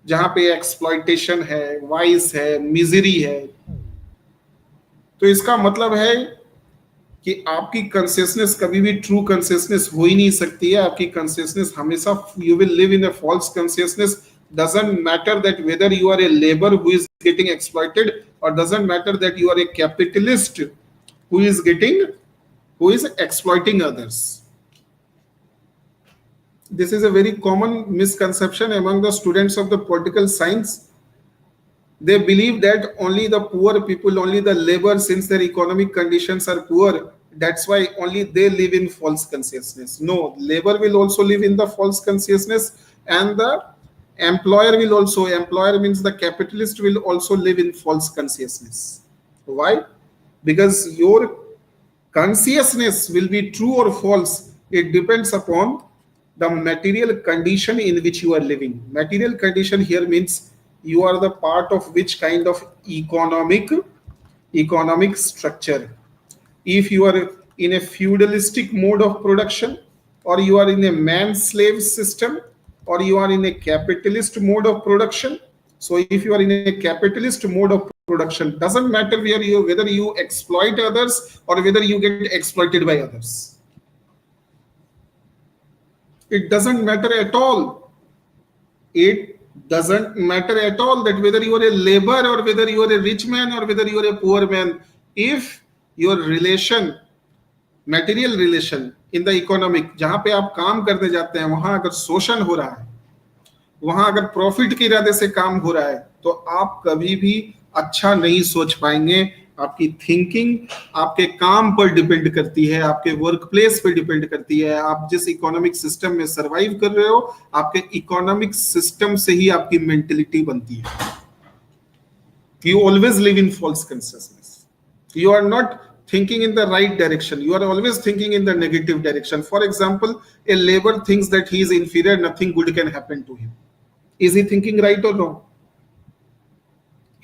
जहां पे एक्सप्लॉइटेशन है, वाइस है, मिजरी है, तो इसका मतलब है कि आपकी कॉन्शियसनेस कभी भी ट्रू कॉन्शियसनेस हो ही नहीं सकती है. आपकी कॉन्शियसनेस हमेशा, you will live in a false consciousness. Doesn't matter that whether you are a labor who is getting exploited, or doesn't matter that you are a capitalist who is exploiting others. This is a very common misconception among the students of the political science. They believe that only the poor people, only the labor, since their economic conditions are poor, that's why only they live in false consciousness. No, labor will also live in the false consciousness, and the employer will also, employer means the capitalist, will also live in false consciousness. Why? Because your consciousness will be true or false. It depends upon the material condition in which you are living. Material condition here means you are the part of which kind of economic structure. If you are in a feudalistic mode of production, or you are in a man-slave system, or you are in a capitalist mode of production. So if you are in a capitalist mode of production, doesn't matter whether you exploit others or whether you get exploited by others. It doesn't matter at all. It doesn't matter at all that whether you are a labor or whether you are a rich man or whether you are a poor man. If your relation, material relation in the economic, जहां पे आप काम करने जाते हैं, वहां अगर शोषण हो रहा है, वहां अगर प्रॉफिट के इरादे से काम हो रहा है, तो आप कभी भी अच्छा नहीं सोच पाएंगे. आपकी थिंकिंग आपके काम पर डिपेंड करती है, आपके वर्क प्लेस पर डिपेंड करती है. आप जिस इकोनॉमिक सिस्टम में सर्वाइव कर रहे हो, आपके इकोनॉमिक सिस्टम से ही आपकी मेंटेलिटी बनती है. You always live in false consciousness. You are not thinking in the right direction. You are always thinking in the negative direction. For example, a labor thinks that he is inferior, nothing good can happen to him. Is he thinking right or wrong?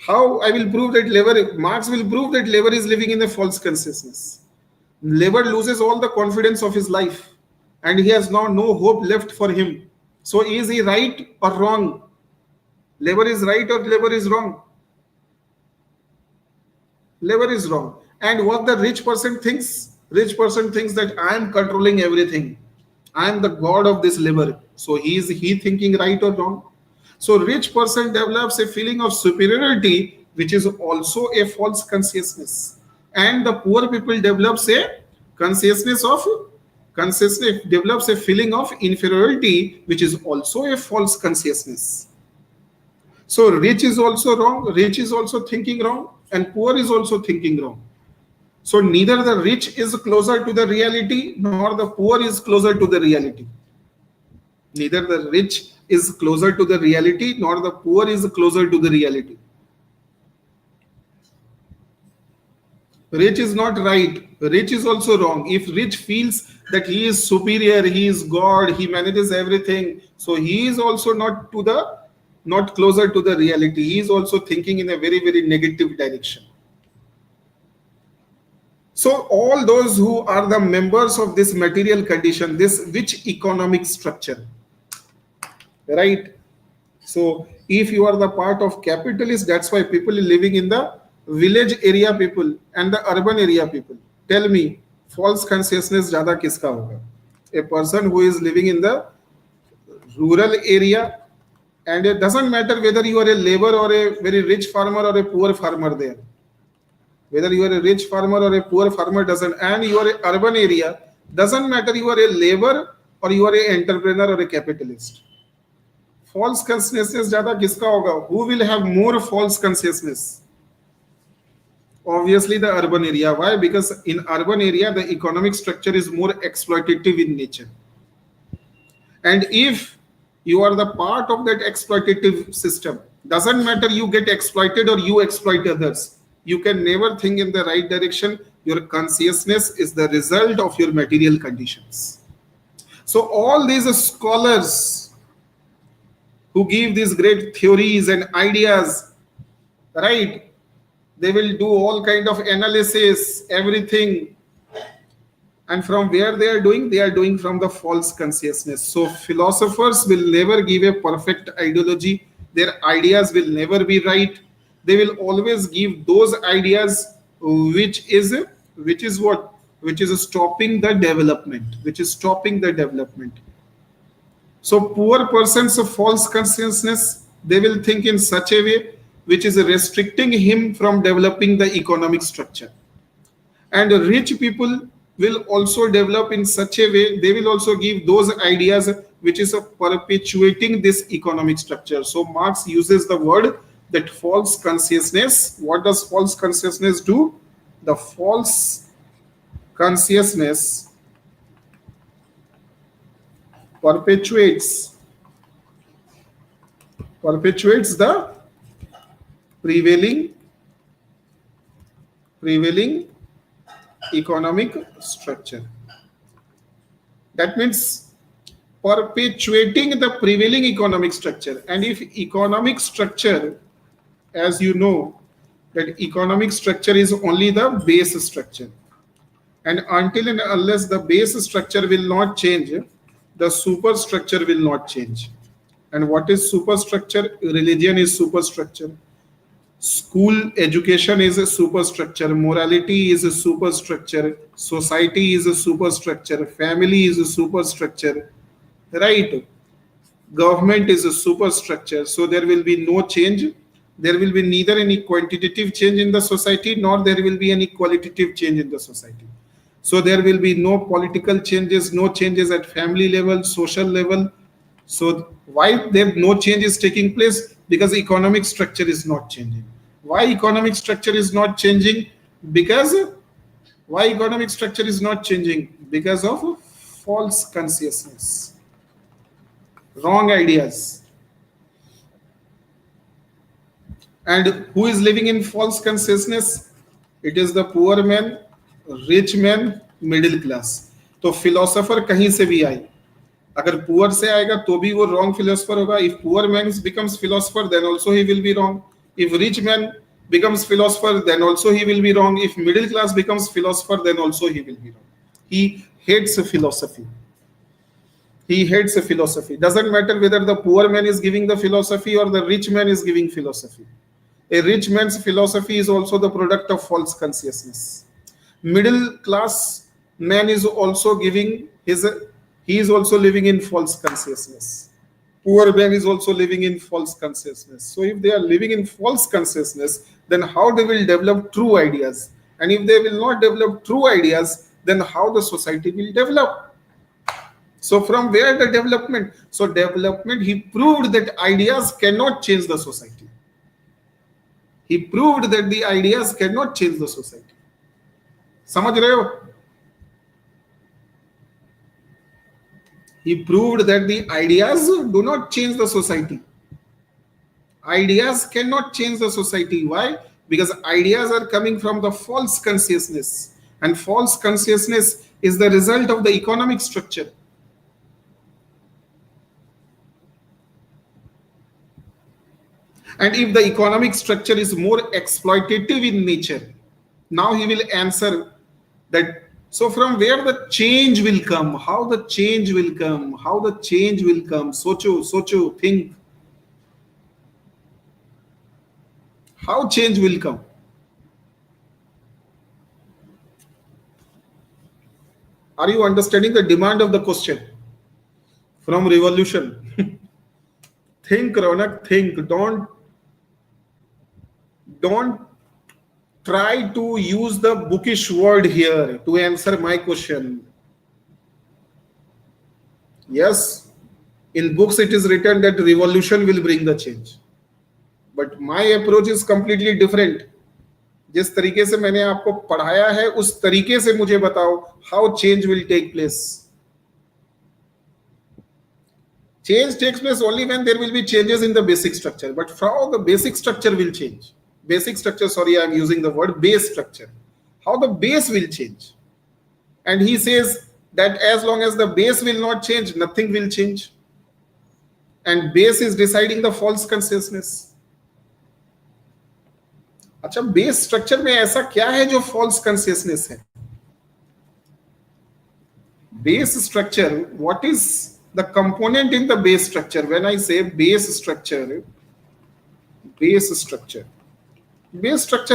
How I will prove that labor? Marx will prove that labor is living in a false consciousness. Labor loses all the confidence of his life, and he has now no hope left for him. So is he right or wrong? Labor is right or labor is wrong? Labor is wrong. And what the rich person thinks? Rich person thinks that I am controlling everything. I am the god of this labor. So is he thinking right or wrong? So rich person develops a feeling of superiority, which is also a false consciousness. And the poor people develops a develops a feeling of inferiority, which is also a false consciousness. So rich is also wrong, rich is also thinking wrong, and poor is also thinking wrong. So neither the rich is closer to the reality, nor the poor is closer to the reality. Neither the rich is closer to the reality, nor the poor is closer to the reality. Rich is not right, rich is also wrong. If rich feels that he is superior, he is God, he manages everything, so he is also not closer to the reality. He is also thinking in a very, very negative direction. So all those who are the members of this material condition, this which economic structure, right? So if you are the part of capitalist, that's why people living in the village area people and the urban area people, tell me, false consciousness zyada kiska hoga? A person who is living in the rural area, and it doesn't matter whether you are a labor or a very rich farmer or a poor farmer there. Whether you are a rich farmer or a poor farmer doesn't, and you are an urban area, doesn't matter you are a labor or you are an entrepreneur or a capitalist. False consciousness ज़्यादा किसका होगा? Who will have more false consciousness? Obviously the urban area. Why? Because in urban area the economic structure is more exploitative in nature, and if you are the part of that exploitative system, doesn't matter you get exploited or you exploit others, you can never think in the right direction. Your consciousness is the result of your material conditions. So all these scholars who give these great theories and ideas, right, they will do all kind of analysis, everything. And from where they are doing from the false consciousness. So philosophers will never give a perfect ideology. Their ideas will never be right. They will always give those ideas which is what, which is stopping the development, which is stopping the development. So poor persons of false consciousness, they will think in such a way which is restricting him from developing the economic structure. And rich people will also develop in such a way, they will also give those ideas which is perpetuating this economic structure. So Marx uses the word that false consciousness. What does false consciousness do? The false consciousness perpetuates the prevailing economic structure. That means perpetuating the prevailing economic structure. And if economic structure, as you know, that economic structure is only the base structure, and until and unless the base structure will not change, the superstructure will not change. And what is superstructure? Religion is superstructure. School education is a superstructure, morality is a superstructure, society is a superstructure, family is a superstructure, right? Government is a superstructure. So there will be no change. There will be neither any quantitative change in the society, nor there will be any qualitative change in the society. So there will be no political changes, no changes at family level, social level. So why there no change is taking place? Because economic structure is not changing. Why economic structure is not changing? Because why economic structure is not changing? Because of false consciousness, wrong ideas. And who is living in false consciousness? It is the poor man, rich man, middle class. तो philosopher कहीं से भी आए, अगर poor से आएगा तो भी वो रॉन्ग फिलोसोफर होगा. If poor man becomes philosopher then also he will be wrong. If rich man becomes philosopher then also he will be wrong. If middle class becomes philosopher then also he will be wrong. He hates philosophy. He hates philosophy. Doesn't matter whether the poor man is giving the philosophy or the rich man is giving philosophy. A rich man's philosophy is also the product of false consciousness. Middle class man is also giving he is also living in false consciousness. Poor man is also living in false consciousness. So if they are living in false consciousness, then how they will develop true ideas? And if they will not develop true ideas, then how the society will develop? So from where the development? So development, he proved that ideas cannot change the society. He proved that the ideas cannot change the society. समझ रहे हो? He proved that the ideas do not change the society. Ideas cannot change the society. Why? Because ideas are coming from the false consciousness. And false consciousness is the result of the economic structure. And if the economic structure is more exploitative in nature, now he will answer that. So from where the change will come, how the change will come, how the change will come. Socho, think. How change will come? Are you understanding the demand of the question? From revolution. Think, Ronak, think. Don't try to use the bookish word here to answer my question. Yes, in books it is written that revolution will bring the change. But my approach is completely different. जिस तरीके से मैंने आपको पढ़ाया है उस तरीके से मुझे बताओ how change will take place. Change takes place only when there will be changes in the basic structure. But how the basic structure will change? Basic structure, sorry, I am using the word base structure. How the base will change? And he says that as long as the base will not change, nothing will change. And base is deciding the false consciousness. अच्छा, base structure में ऐसा क्या है जो false consciousness है? Base structure, what is the component in the base structure? When I say base structure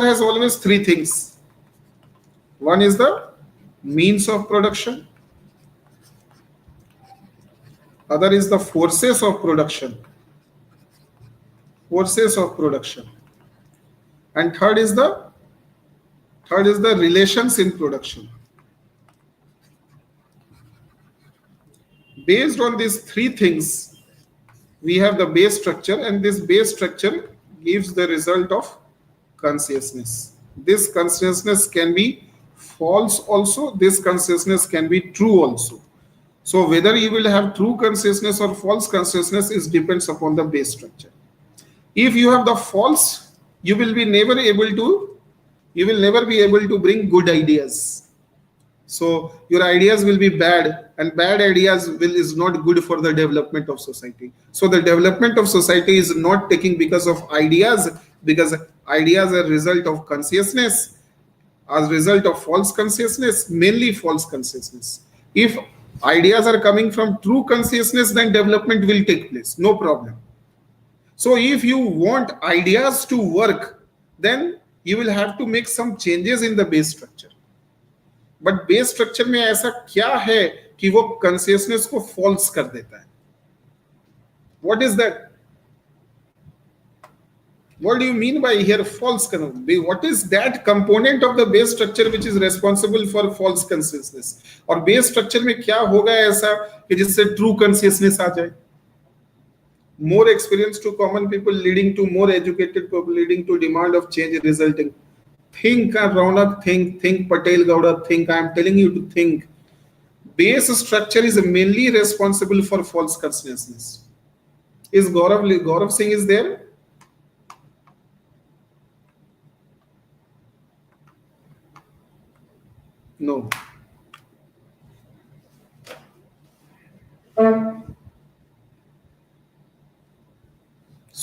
has always three things. One is the means of production, other is the forces of production, and third is the relations in production. Based on these three things, we have the base structure, and this base structure gives the result of consciousness. This consciousness can be false also, this consciousness can be true also. So whether you will have true consciousness or false consciousness is depends upon the base structure. If you have the false, you will never be able to bring good ideas. So your ideas will be bad, and bad ideas is not good for the development of society. So the development of society is not taking because of ideas, because ideas are a result of consciousness, as a result of false consciousness, mainly false consciousness. If ideas are coming from true consciousness, then development will take place, no problem. So if you want ideas to work, then you will have to make some changes in the base structure. But base structure में ऐसा क्या है कि वो consciousness को false कर देता है? What is that? What do you mean by here false? What is that component of the base structure which is responsible for false consciousness? और बेस स्ट्रक्चर में क्या होगा ऐसा कि जिससे ट्रू कॉन्शियसनेस आ जाए? More experience to common people leading to more educated people leading to demand of change resulting. Think, Raunak, think, Patel Gowda, think. I am telling you to think. Base structure is mainly responsible for false consciousness. Is Gaurav Singh is there? No.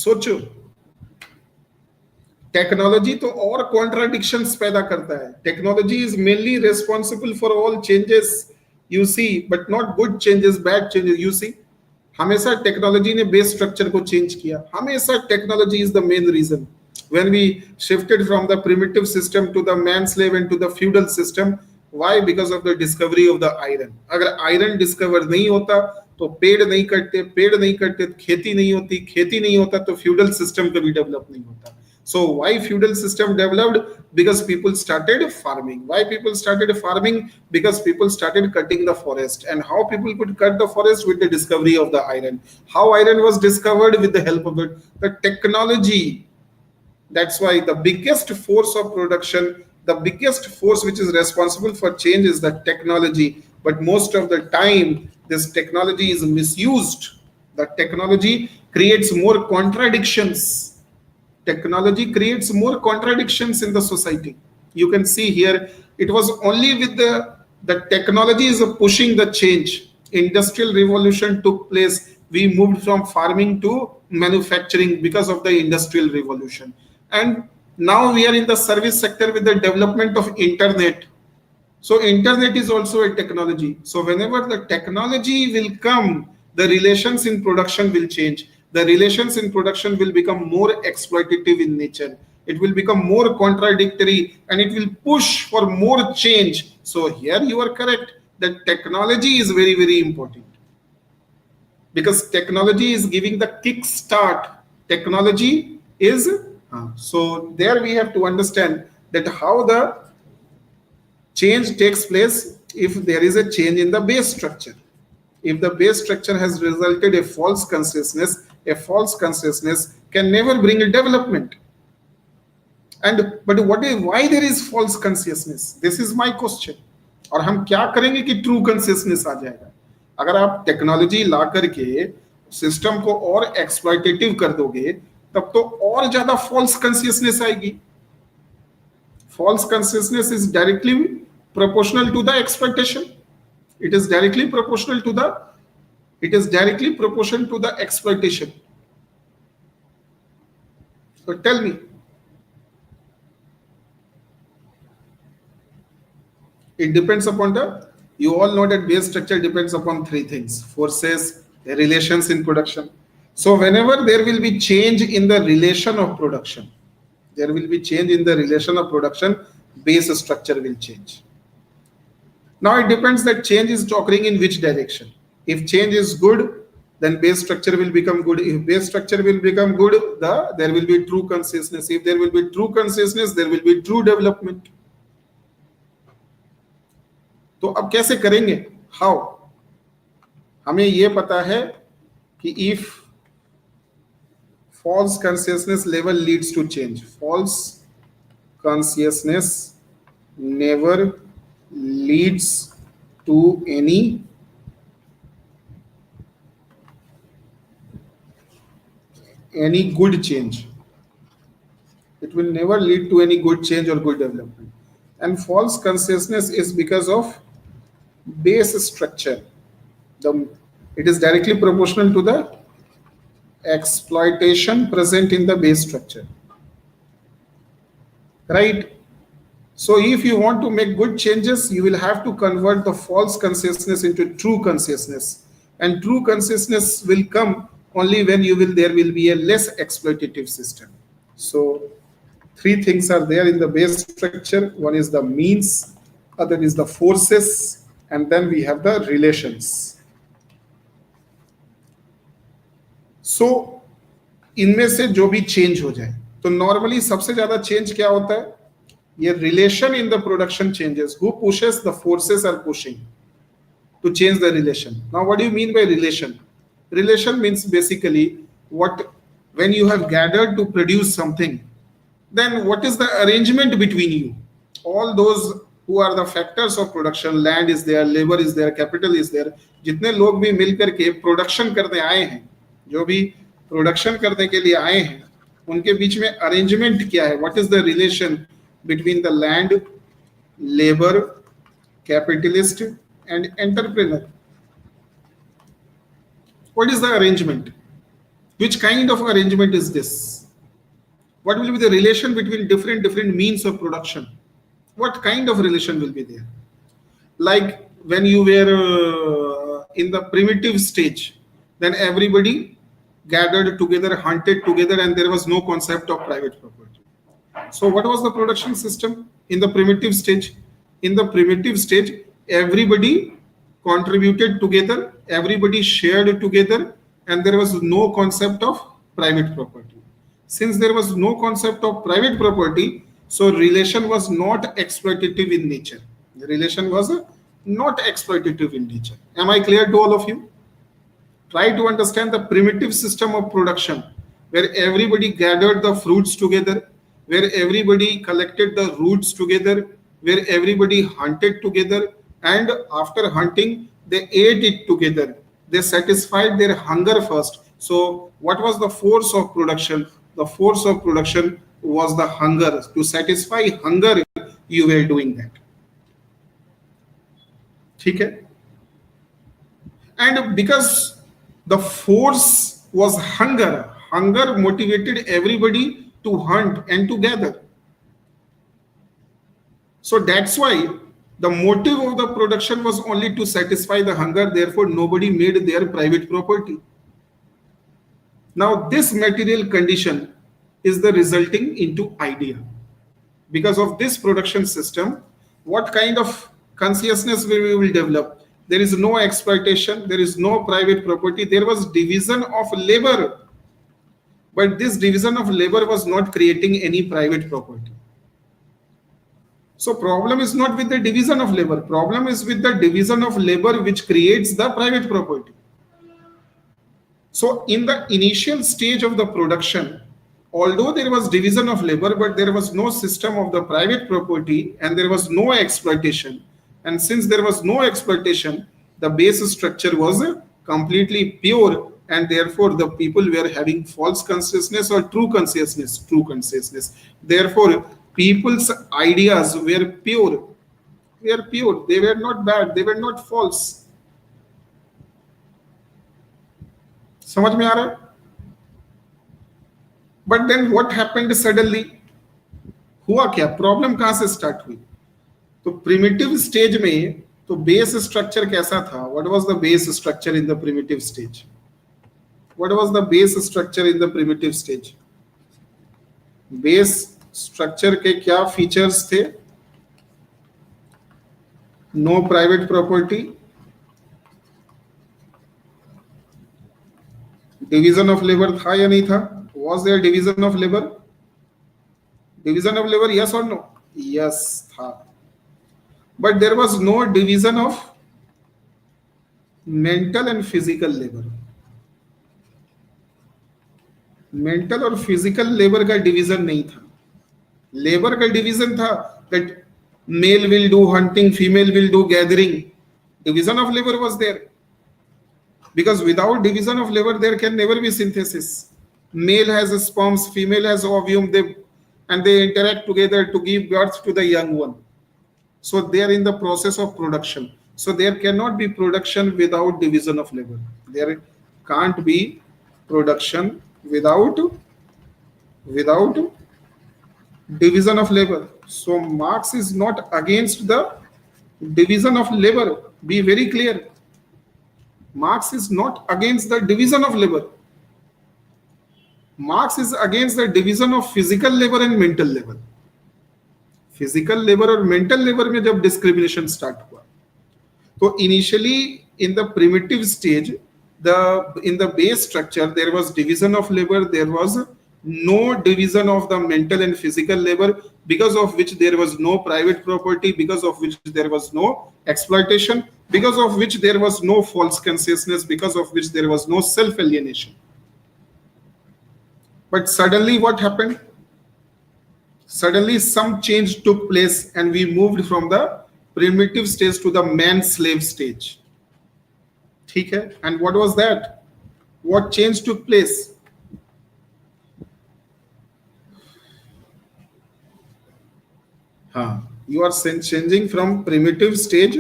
सोचो, technology तो और contradictions पैदा करता है. Technology is mainly responsible for all changes you see, but not good changes, bad changes you see. हमेशा technology ने base structure को change किया. हमेशा technology is the main reason. When we shifted from the primitive system to the man slave and to the feudal system, why? Because of the discovery of the iron. अगर iron discover नहीं होता तो पेड़ नहीं कटते तो खेती नहीं होती, खेती नहीं होता तो फ्यूडल सिस्टम कभी डेवलप नहीं होता. So why feudal system developed? Because people started farming. Why people started farming? Because people started cutting the forest. And how people could cut the forest? With the discovery of the iron. How iron was discovered? With the help of the technology. That's why the biggest force of production, the biggest force which is responsible for change is the technology. But most of the time, this technology is misused. The technology creates more contradictions. Technology creates more contradictions in the society. You can see here, it was only with the technology is pushing the change. Industrial revolution took place. We moved from farming to manufacturing because of the industrial revolution. And now we are in the service sector with the development of internet. So internet is also a technology. So whenever the technology will come, the relations in production will change. The relations in production will become more exploitative in nature. It will become more contradictory, and it will push for more change. So here you are correct that technology is very, very important, because technology is giving the kick start. Technology is so there we have to understand that how the change takes place if there is a change in the base structure. If the base structure has resulted a false consciousness can never bring a development. And but what is, why there is false consciousness? This is my question. और हम क्या करेंगे कि true consciousness आ जाएगा? अगर आप technology ला करके system को और एक्सप्लॉइटेटिव कर दोगे तब तो और ज्यादा फॉल्स कंसियसनेस आएगी. False consciousness is directly proportional to the exploitation. It is directly proportional to the, it is directly proportional to the exploitation. So tell me, it depends upon the, you all know that base structure depends upon three things: forces, relations in production. So whenever there will be change in the relation of production, there will be change in the relation of production, base structure will change. Now it depends that change is occurring in which direction. If change is good, then base structure will become good. If base structure will become good, there will be true consciousness. If there will be true consciousness, there will be true development. तो अब कैसे करेंगे? How? हमें ये पता है कि if false consciousness level leads to change, false consciousness never leads to any good change. It will never lead to any good change or good development. And false consciousness is because of base structure. It is directly proportional to the exploitation present in the base structure. Right? So if you want to make good changes, you will have to convert the false consciousness into true consciousness. And true consciousness will come only when there will be a less exploitative system. So three things are there in the base structure. One is the means, other is the forces, and then we have the relations. So इनमें से जो भी change हो जाए, तो normally सबसे ज्यादा change क्या होता है? ये relation in the production changes. Who pushes? The forces are pushing to change the relation. Now what do you mean by relation? Relation means basically when you have gathered to produce something, then what is the arrangement between you? All those who are the factors of production, land is there, labor is there, capital is there, जितने लोग भी मिलकर के production करने आए हैं, जो भी प्रोडक्शन करने के लिए आए हैं, उनके बीच में अरेंजमेंट क्या है? What is the relation between the land, labour, capitalist and entrepreneur? What is the arrangement? Which kind of arrangement is this? What will be the relation between different means of production? What kind of relation will be there? Like when you were in the primitive stage, then everybody gathered together, hunted together, and there was no concept of private property. So what was the production system in the primitive stage? In the primitive stage, everybody contributed together, everybody shared together, and there was no concept of private property. Since there was no concept of private property, so relation was not exploitative in nature. The relation was not exploitative in nature. Am I clear to all of you? Try to understand the primitive system of production, where everybody gathered the fruits together, where everybody collected the roots together, where everybody hunted together, and after hunting, they ate it together. They satisfied their hunger first. So what was the force of production? The force of production was the hunger. To satisfy hunger, you were doing that. ठीक है? And because the force was hunger, hunger motivated everybody to hunt and to gather. So that's why the motive of the production was only to satisfy the hunger. Therefore, nobody made their private property. Now, this material condition is the resulting into idea. Because of this production system, what kind of consciousness we will develop? There is no exploitation, there is no private property, there was division of labor. But this division of labor was not creating any private property. So problem is not with the division of labor, problem is with the division of labor which creates the private property. So in the initial stage of the production, Although there was division of labor, but there was no system of the private property and there was no exploitation. And since there was no exploitation, the base structure was completely pure, and therefore the people were having false consciousness or true consciousness. True consciousness. Therefore, people's ideas were pure. Were pure. They were not bad. They were not false. समझ में आ रहा है? But then what happened suddenly, हुआ क्या, problem कहां से start हुई? तो प्रिमिटिव स्टेज में तो बेस स्ट्रक्चर कैसा था? What was the base structure in the primitive stage? What was the base structure in the primitive stage? Base structure के क्या फीचर्स थे? No private property, division of labour था या नहीं था? Was there division of labor? Division of labor, yes or no? Yes, tha. But there was no division of mental and physical labor. Mental और physical labor का division नहीं था. Labor का division था that male will do hunting, female will do gathering. Division of labor was there. Because without division of labor, there can never be synthesis. Male has sperms, female has ovum, and they interact together to give birth to the young one. So they are in the process of production. So there cannot be production without division of labor. There can't be production without division of labor. So Marx is not against the division of labor. Be very clear. Marx is not against the division of labor. Marx is against the division of physical labor and mental labor. Physical labor और mental labor में जब discrimination start हुआ, तो initially in the primitive stage, in the base structure there was division of labor. There was no division of the mental and physical labor, because of which there was no private property, because of which there was no exploitation, because of which there was no false consciousness, because of which there was no self-alienation. But suddenly what happened? Suddenly some change took place and we moved from the primitive stage to the man-slave stage. ठीक है? And what was that? What change took place? You are changing from primitive stage,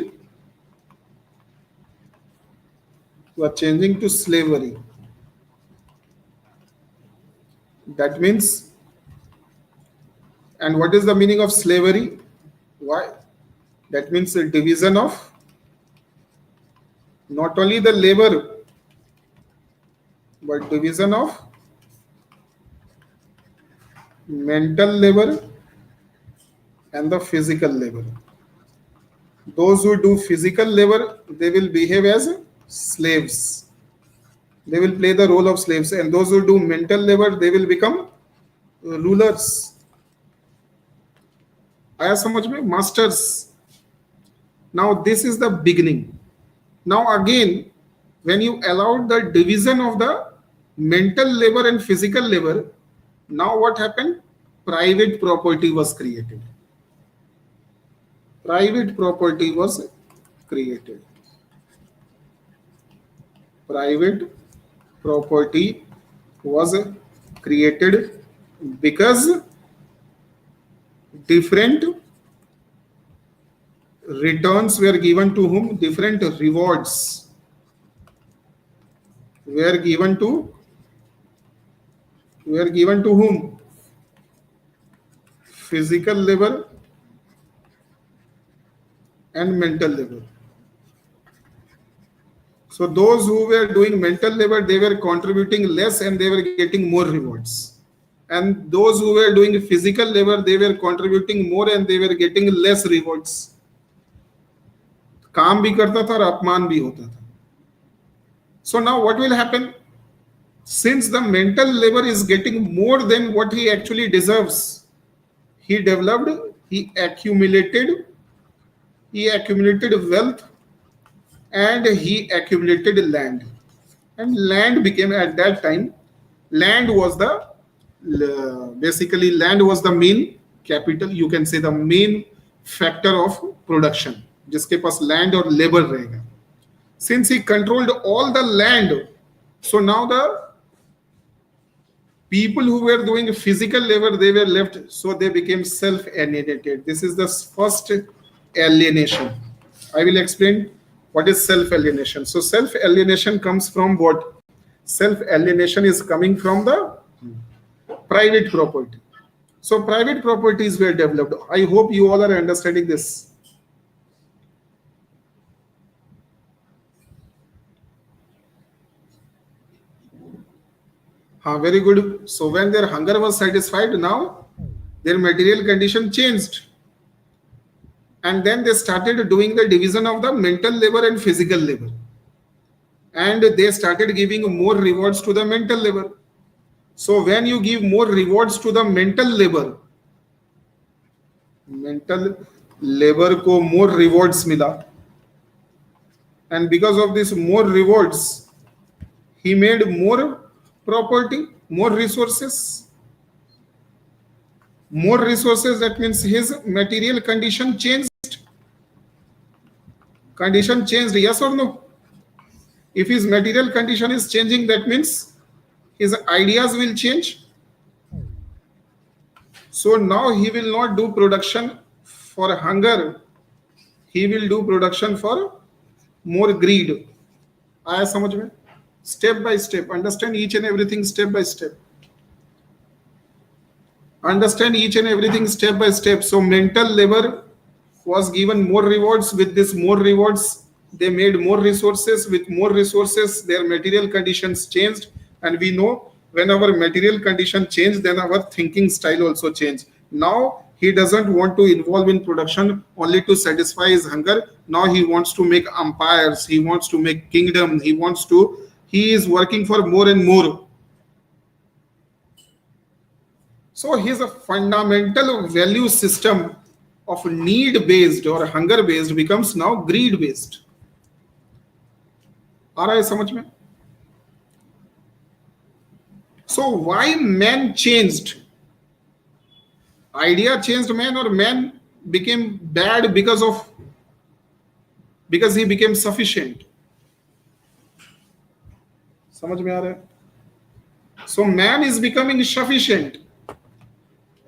you are changing to slavery. That means, and what is the meaning of slavery? Why? That means a division of not only the labor, but division of mental labor and the physical labor. Those who do physical labor, they will behave as slaves. They will play the role of slaves, and those who do mental labor, they will become rulers. आया समझ में? Masters. Now this is the beginning. Now again, when you allowed the division of the mental labor and physical labor, now what happened? Private property was created. Private property was created. Private property was created because different returns were given to whom? Different rewards were given to whom? Physical labor and mental labor. So those who were doing mental labor, they were contributing less and they were getting more rewards. And those who were doing physical labor, they were contributing more and they were getting less rewards. काम भी करता था और अपमान भी होता था. So now what will happen? Since the mental labor is getting more than what he actually deserves, he developed, he accumulated wealth, and he accumulated land. And land became, at that time, land was the basically land was the main capital, you can say the main factor of production, जिसके पास land और labor रहेगा. Since he controlled all the land, so now the people who were doing physical labor, they were left, so they became self-alienated. This is the first alienation. I will explain what is self-alienation. So self-alienation comes from what? Self-alienation is coming from the private property. So private properties were developed. I hope you all are understanding this. Very good. So when their hunger was satisfied, now their material condition changed. And then they started doing the division of the mental labor and physical labor. And they started giving more rewards to the mental labor. So when you give more rewards to the mental labor को more rewards मिला. And because of this more rewards, he made more property, more resources. More resources, that means his material condition changed. Condition changed, yes or no? If his material condition is changing, that means his ideas will change. So now he will not do production for hunger. He will do production for more greed. आया समझ में? Step by step. Understand each and everything step by step. Understand each and everything step by step. So mental labor was given more rewards. With this more rewards, they made more resources. With more resources, their material conditions changed. And we know when our material condition changed, then our thinking style also changed. Now he doesn't want to involve in production only to satisfy his hunger. Now he wants to make empires. He wants to make kingdom. He is working for more and more. So his fundamental value system of need-based or hunger-based becomes now greed-based. आ रहा है समझ में? So why man changed? Idea changed man, or man became bad because he became sufficient? समझ में आ रहा है? So man is becoming sufficient.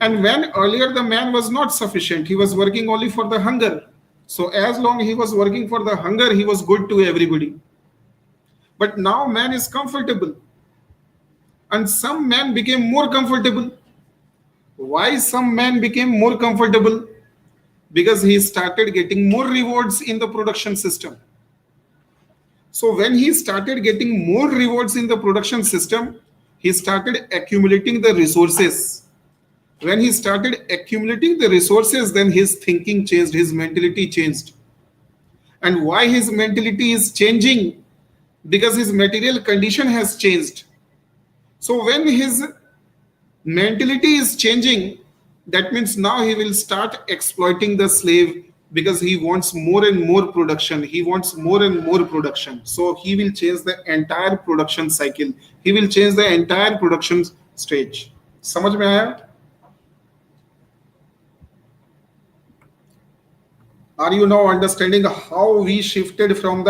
And when earlier the man was not sufficient, he was working only for the hunger. So as long he was working for the hunger, he was good to everybody. But now man is comfortable. And some man became more comfortable. Why some man became more comfortable? Because he started getting more rewards in the production system. So when he started getting more rewards in the production system, he started accumulating the resources. When he started accumulating the resources, then his thinking changed, his mentality changed. And why his mentality is changing? Because his material condition has changed. So when his mentality is changing, that means now he will start exploiting the slave, because he wants more and more production. He wants more and more production. So he will change the entire production cycle. He will change the entire production stage. समझ में आया? Are you now understanding how we have shifted from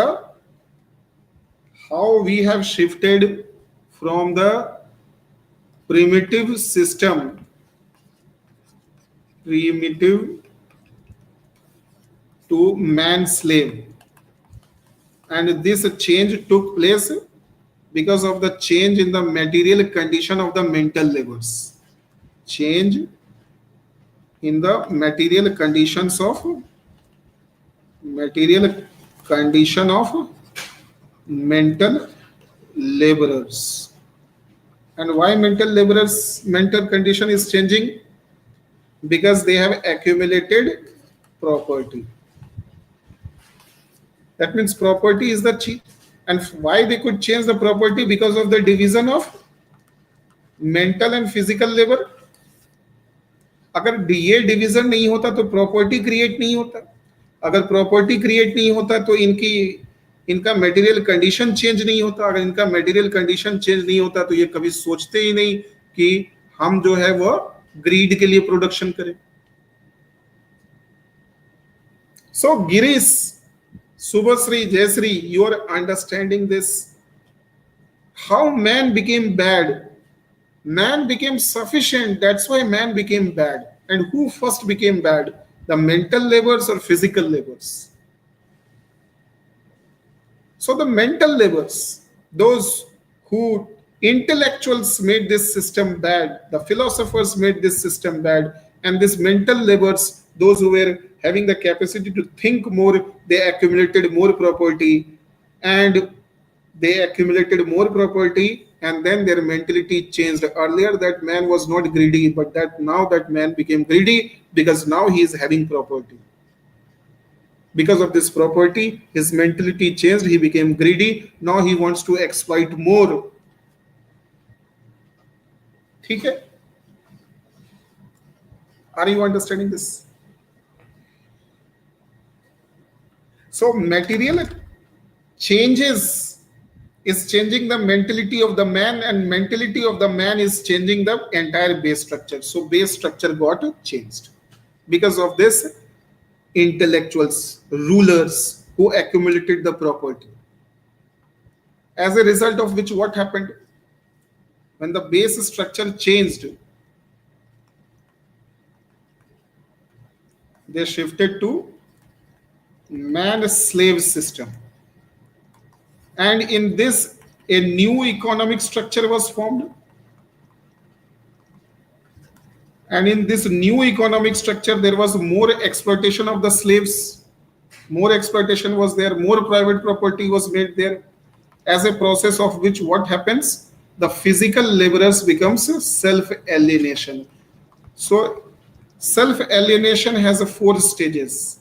the primitive system, to man slave? And this change took place because of the change in the material condition of the mental laborers. Change in the material condition of mental laborers. And why mental condition is changing? Because they have accumulated property. That means property is the cheap. And why they could change the property? Because of the division of mental and physical labor. अगर ये division नहीं होता तो property create नहीं होता. अगर property create नहीं होता तो इनका मटेरियल कंडीशन चेंज नहीं होता. अगर इनका मटेरियल कंडीशन चेंज नहीं होता तो ये कभी सोचते ही नहीं कि हम जो है वो ग्रीड के लिए प्रोडक्शन करें. So Girish, Subhasri, Jayasri, you are understanding this. How man became bad. Man became sufficient, that's why man became bad. And who first became bad? The mental labors or physical labors? So the mental labors, those who intellectuals made this system bad, the philosophers made this system bad, and this mental labors, those who were having the capacity to think more, they accumulated more property, and they accumulated more property, and then their mentality changed. Earlier that man was not greedy, but that now that man became greedy because now he is having property. Because of this property, his mentality changed. He became greedy. Now he wants to exploit more. ठीक है? Are you understanding this? So material changes is changing the mentality of the man, and mentality of the man is changing the entire base structure. So base structure got changed. Because of this, intellectuals, rulers who accumulated the property. As a result of which, what happened? When the base structure changed, they shifted to man-slave system. And in this, a new economic structure was formed. And in this new economic structure, there was more exploitation of the slaves. More exploitation was there, more private property was made there. As a process of which, what happens? The physical laborers becomes self-alienation. So self-alienation has 4 stages.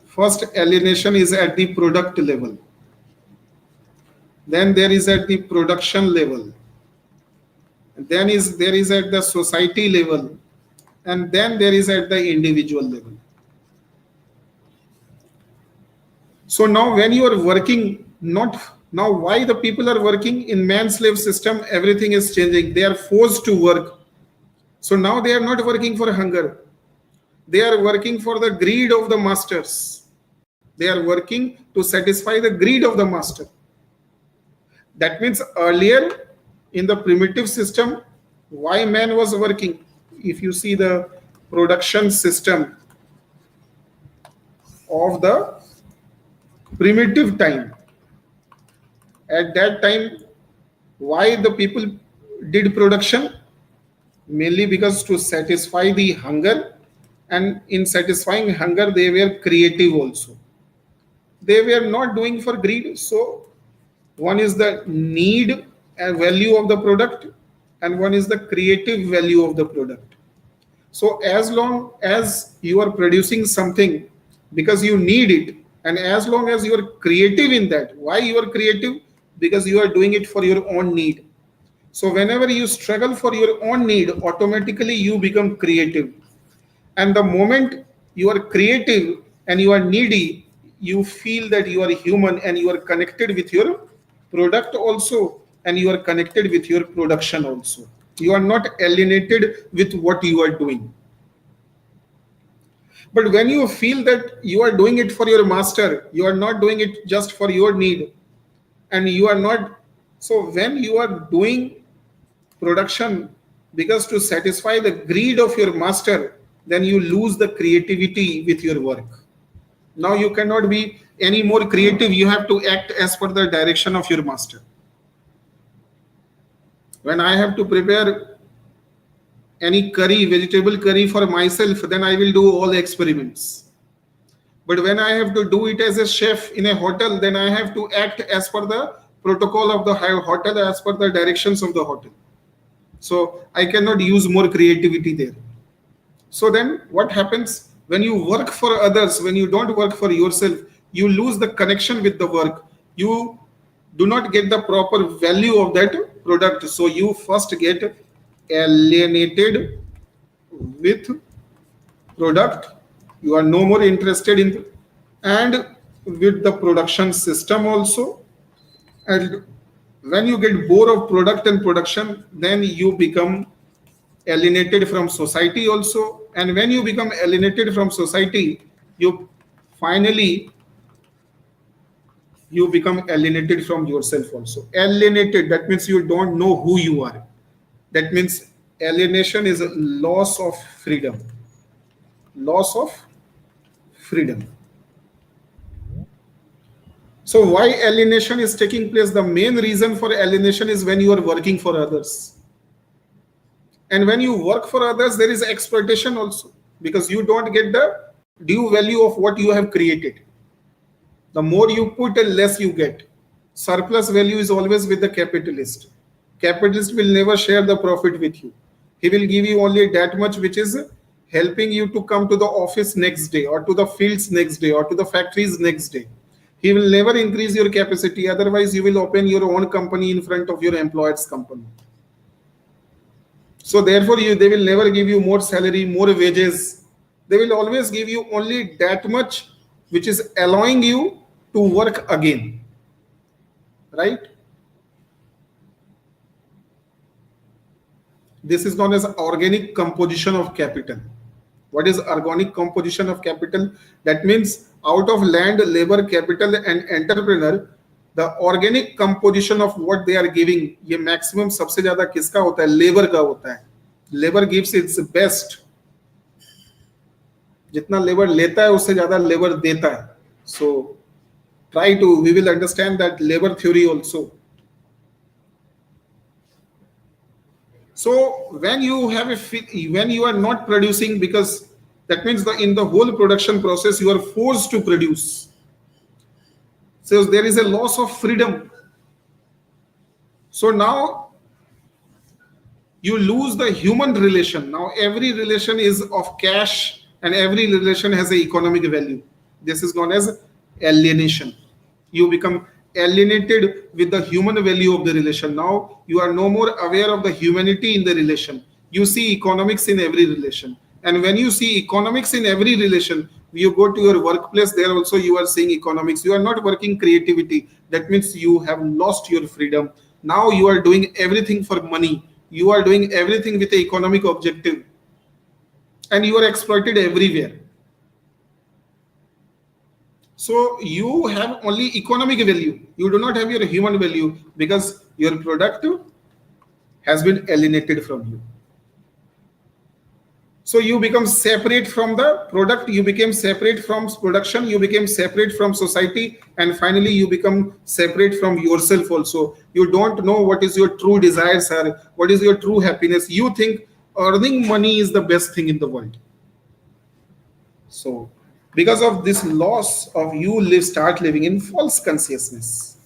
First, alienation is at the product level. Then there is at the production level. Then there is at the society level. And then there is at the individual level. So now when you are working, not now why the people are working in man-slave system, everything is changing. They are forced to work. So now they are not working for hunger. They are working for the greed of the masters. They are working to satisfy the greed of the master. That means earlier in the primitive system, why man was working? If you see the production system of the primitive time, at that time, why the people did production? Mainly because to satisfy the hunger, and in satisfying hunger, they were creative also. They were not doing for greed. So one is the need and value of the product, and one is the creative value of the product. So as long as you are producing something because you need it, and as long as you are creative in that, why you are creative? Because you are doing it for your own need. So whenever you struggle for your own need, automatically you become creative. And the moment you are creative and you are needy, you feel that you are human and you are connected with your product also, and you are connected with your production also. You are not alienated with what you are doing. But when you feel that you are doing it for your master, you are not doing it just for your need, and you are not. So when you are doing production because to satisfy the greed of your master, then you lose the creativity with your work. Now you cannot be any more creative. You have to act as per the direction of your master. When I have to prepare any curry, vegetable curry for myself, then I will do all experiments. But when I have to do it as a chef in a hotel, then I have to act as per the protocol of the hotel, as per the directions of the hotel. So I cannot use more creativity there. So then what happens when you work for others, when you don't work for yourself, you lose the connection with the work. You do not get the proper value of that product. So you first get alienated with product. You are no more interested in, and with the production system also. And When you get bored of product and production, then you become alienated from society also. And when you become alienated from society, you finally you become alienated from yourself also. Alienated, that means you don't know who you are. That means alienation is a loss of freedom. Loss of freedom. So why alienation is taking place? The main reason for alienation is when you are working for others. And when you work for others, there is exploitation also, because you don't get the due value of what you have created. The more you put, the less you get. Surplus value is always with the capitalist. Capitalist will never share the profit with you. He will give you only that much which is helping you to come to the office next day, or to the fields next day, or to the factories next day. He will never increase your capacity. Otherwise, you will open your own company in front of your employer's company. So therefore, they will never give you more salary, more wages. They will always give you only that much which is allowing you to work again. Right? This is known as organic composition of capital. What is organic composition of capital? That means out of land, labor, capital and entrepreneur, the organic composition of what they are giving, ये maximum सबसे ज़्यादा किसका होता है? Labor का होता है. Labor gives its best. जितना labor लेता है उससे ज़्यादा labor देता है. So we will understand that labor theory also. So when you are not producing, because that means in the whole production process you are forced to produce. So there is a loss of freedom. So now you lose the human relation. Now every relation is of cash and every relation has an economic value. This is known as alienation. You become alienated with the human value of the relation. Now you are no more aware of the humanity in the relation. You see economics in every relation. And when you see economics in every relation, you go to your workplace, there also you are seeing economics. You are not working creativity. That means you have lost your freedom. Now you are doing everything for money. You are doing everything with the economic objective. And you are exploited everywhere. So you have only economic value. You do not have your human value because your product has been alienated from you. So you become separate from the product, you became separate from production, you became separate from society, and finally you become separate from yourself also. You don't know what is your true desires are, what is your true happiness. You think earning money is the best thing in the world. So because of this loss of you start living in false consciousness.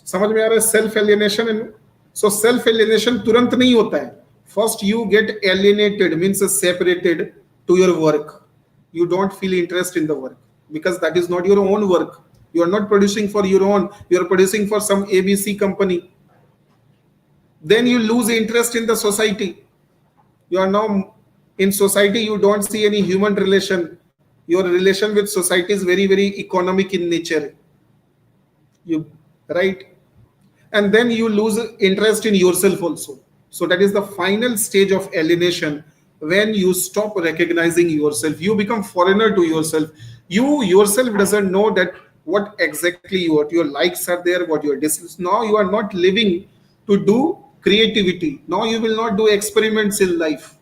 समझ में आ रहा है? Self alienation. So self alienation तुरंत नहीं होता है. First you get alienated, means separated to your work. You don't feel interest in the work because that is not your own work. You are not producing for your own. You are producing for some ABC company. Then you lose interest in the society. You are now in society. You don't see any human relation. Your relation with society is very, very economic in nature. Right? And then you lose interest in yourself also. So that is the final stage of alienation, when you stop recognizing yourself. You become foreigner to yourself. You yourself doesn't know that what exactly what your likes are there, what your dislikes. Now you are not living to do creativity. Now you will not do experiments in life.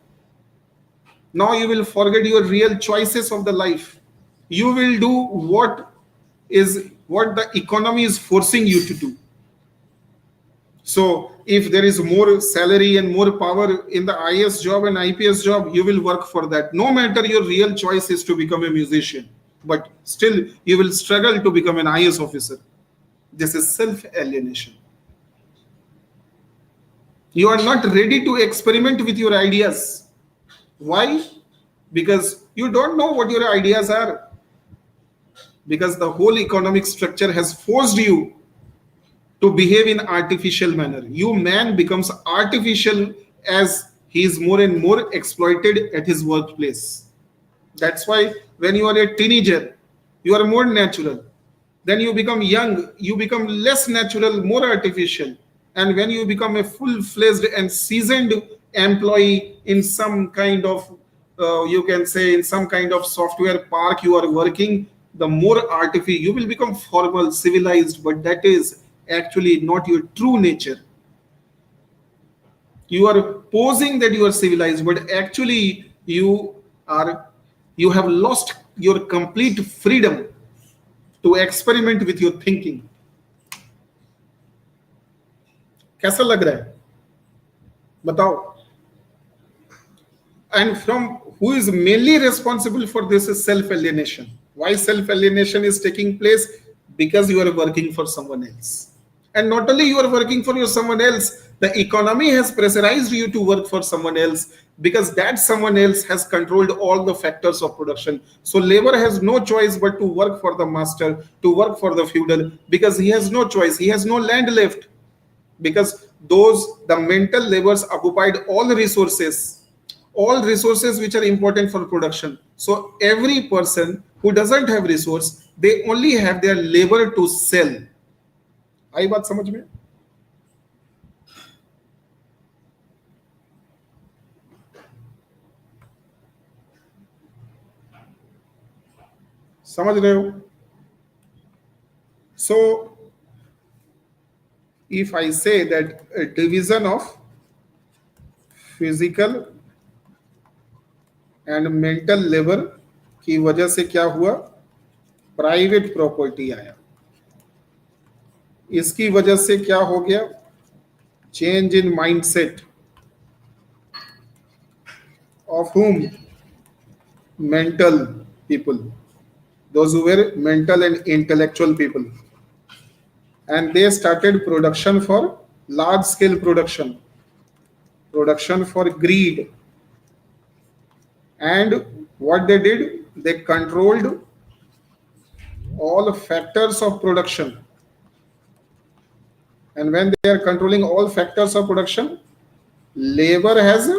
Now you will forget your real choices of the life. You will do what the economy is forcing you to do. So if there is more salary and more power in the IAS job and IPS job, you will work for that. No matter your real choice is to become a musician, but still you will struggle to become an IAS officer. This is self-alienation. You are not ready to experiment with your ideas. Why? Because you don't know what your ideas are. Because the whole economic structure has forced you to behave in artificial manner. You man becomes artificial as he is more and more exploited at his workplace. That's why when you are a teenager, you are more natural. then you become young, you become less natural, more artificial. And when you become a full-fledged and seasoned employee in some kind of, you can say, in some kind of software park you are working, the more artificial, you will become formal, civilized, but that is actually not your true nature. You are posing that you are civilized, but actually are you have lost your complete freedom to experiment with your thinking. कैसा लग रहा है बताओ? And from who is mainly responsible for this is self alienation. Why self alienation is taking place? Because you are working for someone else. And not only you are working for someone else, the economy has pressurized you to work for someone else, because that someone else has controlled all the factors of production. So labor has no choice but to work for the master, to work for the feudal, because he has no choice. He has no land left, because the mental labors occupied all resources which are important for production. So every person who doesn't have resource, they only have their labor to sell. आई बात समझ में? समझ रहे हो? So if I say that a division of physical and mental labor की वजह से क्या हुआ? प्राइवेट प्रॉपर्टी आया. इसकी वजह से क्या हो गया? Change in mindset of whom? Mental people, those who were mental and intellectual people, and they started production for large scale production for greed. And what they did, they controlled all factors of production. And when they are controlling all factors of production, labor has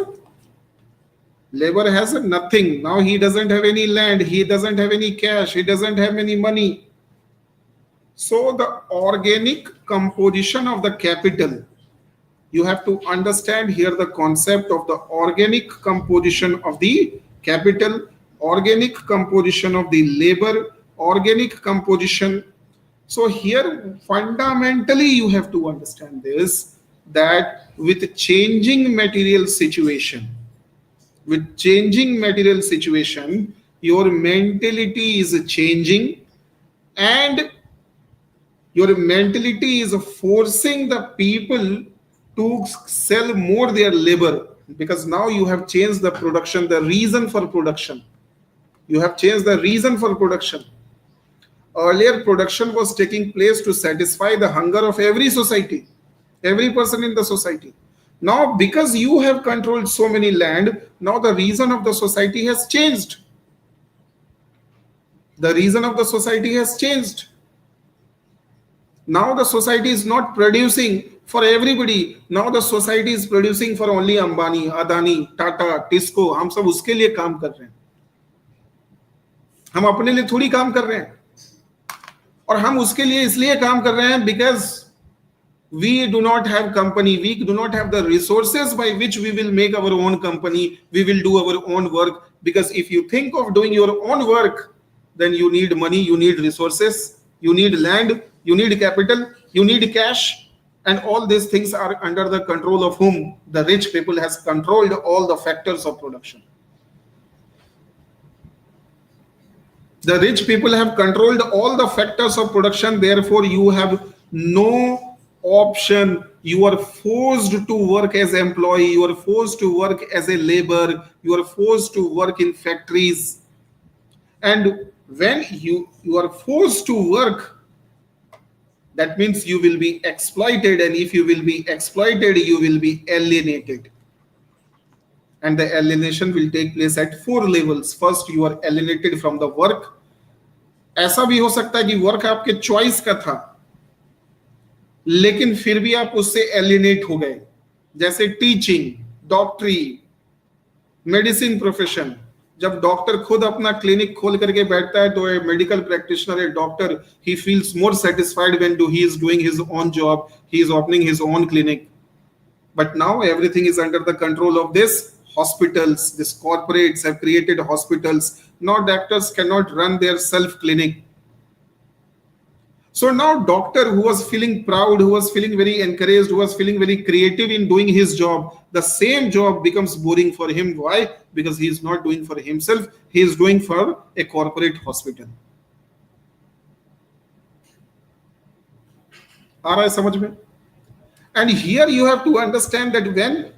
nothing. Now he doesn't have any land, he doesn't have any cash, he doesn't have any money. So the organic composition of the capital, you have to understand here the concept of the organic composition of the capital, organic composition of the labor, organic composition. So here fundamentally you have to understand this, that with changing material situation, your mentality is changing, and your mentality is forcing the people to sell more their labor, because now you have changed the production, the reason for production. You have changed the reason for production. Earlier, production was taking place to satisfy the hunger of every society, every person in the society. Now, because you have controlled so many land, now the reason of the society has changed. The reason of the society has changed. Now the society is not producing for everybody. Now the society is producing for only Ambani, Adani, Tata, Tisco. हम सब उसके लिए काम कर रहे हैं. हम अपने लिए थोड़ी काम कर रहे हैं. और हम उसके लिए इसलिए काम कर रहे हैं because we do not have company, we do not have the resources by which we will make our own company, we will do our own work. Because if you think of doing your own work, then you need money, you need resources, you need land, you need capital, you need cash, and all these things are under the control of whom? The rich people has controlled all the factors of production. The rich people have controlled all the factors of production, therefore you have no option. You are forced to work as employee, you are forced to work as a labor, you are forced to work in factories. And when you are forced to work, that means you will be exploited, and if you will be exploited, you will be alienated. And the alienation will take place at 4 levels. First, you are alienated from the work. ऐसा भी हो सकता है कि work आपके choice का था, लेकिन फिर भी आप उससे एलिनेट हो गए, जैसे टीचिंग, डॉक्टरी, मेडिसिन प्रोफेशन, जब डॉक्टर खुद अपना क्लिनिक खोल करके बैठता है तो a medical practitioner, a doctor, he feels more satisfied when he is doing his own job, he is opening his own clinic. But now everything is under the control of this hospitals. These corporates have created hospitals. Now doctors cannot run their self clinic. So now doctor who was feeling proud, who was feeling very encouraged, who was feeling very creative in doing his job, the same job becomes boring for him. Why? Because he is not doing for himself, he is doing for a corporate hospital. आ रहा है समझ में? And here you have to understand that when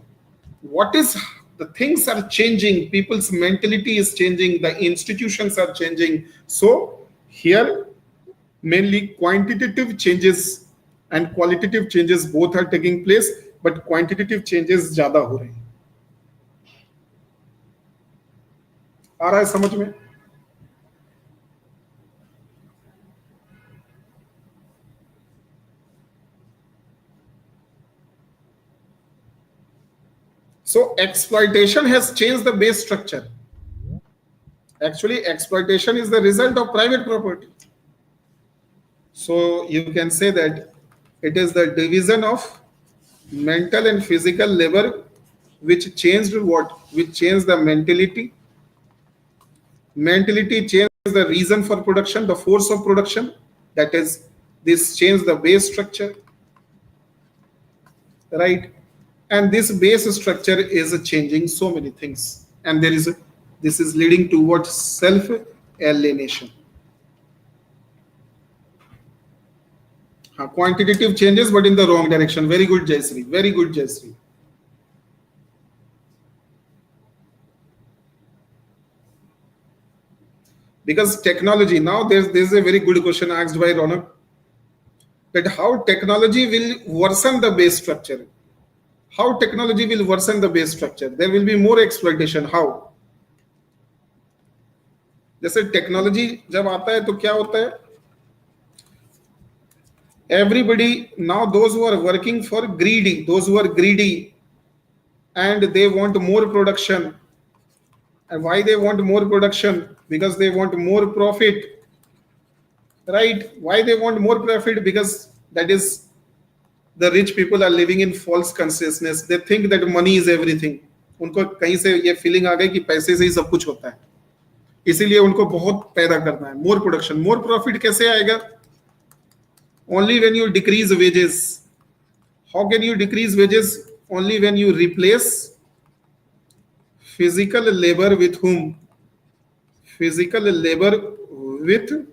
what is the things are changing, people's mentality is changing, the institutions are changing. So here mainly quantitative changes and qualitative changes both are taking place, but quantitative changes ज्यादा हो रहे हैं. आ रहा है समझ में? So exploitation has changed the base structure. Actually, exploitation is the result of private property. So you can say that it is the division of mental and physical labor which changed what? Which changed the mentality. Mentality changed the reason for production, the force of production. That is, this changed the base structure. Right? And this base structure is changing so many things, and this is leading towards self alienation. Quantitative changes, but in the wrong direction. Very good, Jayshree. Very good, Jayshree. Because technology, now there's a very good question asked by Ronak, that how technology will worsen the base structure. How technology will worsen the base structure? There will be more exploitation. How? जैसे technology जब आता है तो क्या होता है? Everybody now, those who are working for greedy, those who are greedy and they want more production. And why they want more production? Because they want more profit. Right? Why they want more profit? Because that is, the rich people are living in false consciousness. They think that money is everything. उनको कहीं से ये feeling आ गई कि पैसे से ही सब कुछ होता है, इसीलिए उनको बहुत पैदा करना है. मोर प्रोडक्शन, मोर प्रॉफिट कैसे आएगा? Only when you decrease wages. How can you decrease wages? Only when you replace physical labor with whom? Physical labor with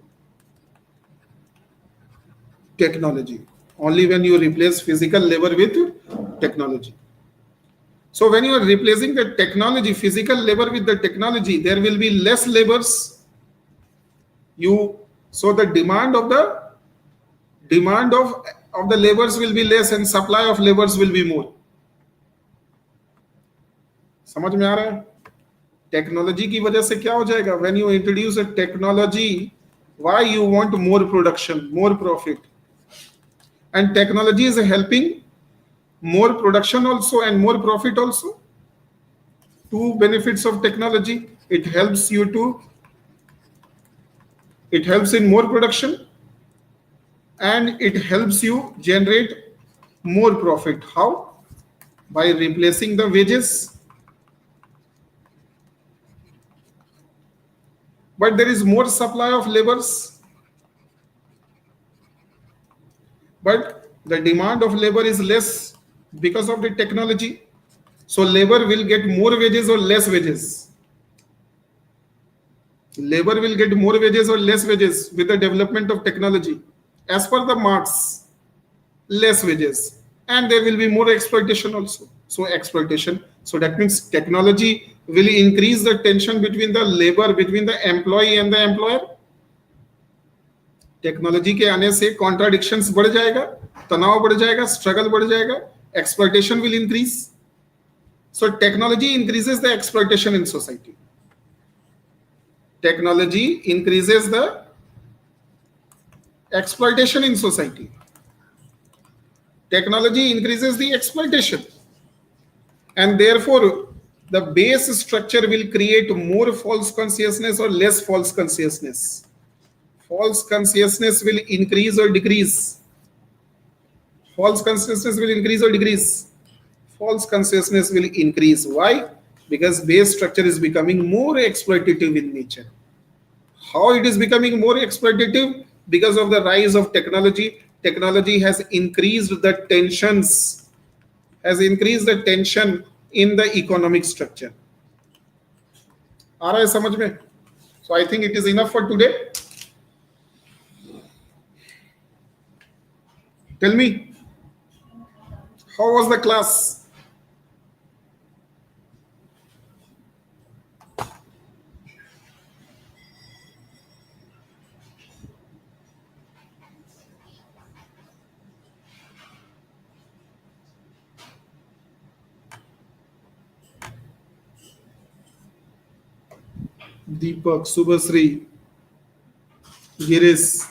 technology. Only when you replace physical labor with technology. So when you are replacing the technology, physical labor with the technology, there will be less labors. So the demand of the labors will be less and supply of labors will be more. समझ में आ रहा है? Technology की वजह से क्या हो जाएगा? When you introduce a technology, why you want more production, more profit? And technology is helping more production also and more profit also. Two benefits of technology: it helps in more production, and it helps you generate more profit. How? By replacing the wages. But there is more supply of labors, but the demand of labor is less because of the technology. So labor will get more wages or less wages? Labor will get more wages or less wages with the development of technology. As per the Marx, less wages, and there will be more exploitation also. So exploitation. So that means technology will increase the tension between the labor, between the employee and the employer. Technology के आने से contradictions बढ़ जाएगा, तनाव बढ़ जाएगा, struggle बढ़ जाएगा, exploitation will increase. So technology increases the exploitation in society. Technology increases the exploitation in society. Technology increases the exploitation, and therefore The base structure will create more false consciousness or less false consciousness. False consciousness will increase or decrease. False consciousness will increase or decrease. False consciousness will increase. Why? Because base structure is becoming more exploitative in nature. How it is becoming more exploitative? Because of the rise of technology. Technology has increased the tensions, has increased the tension in the economic structure. आ रहा है समझ में? So I think it is enough for today. Tell me, how was the class? Deepak, Subhasri, Girish.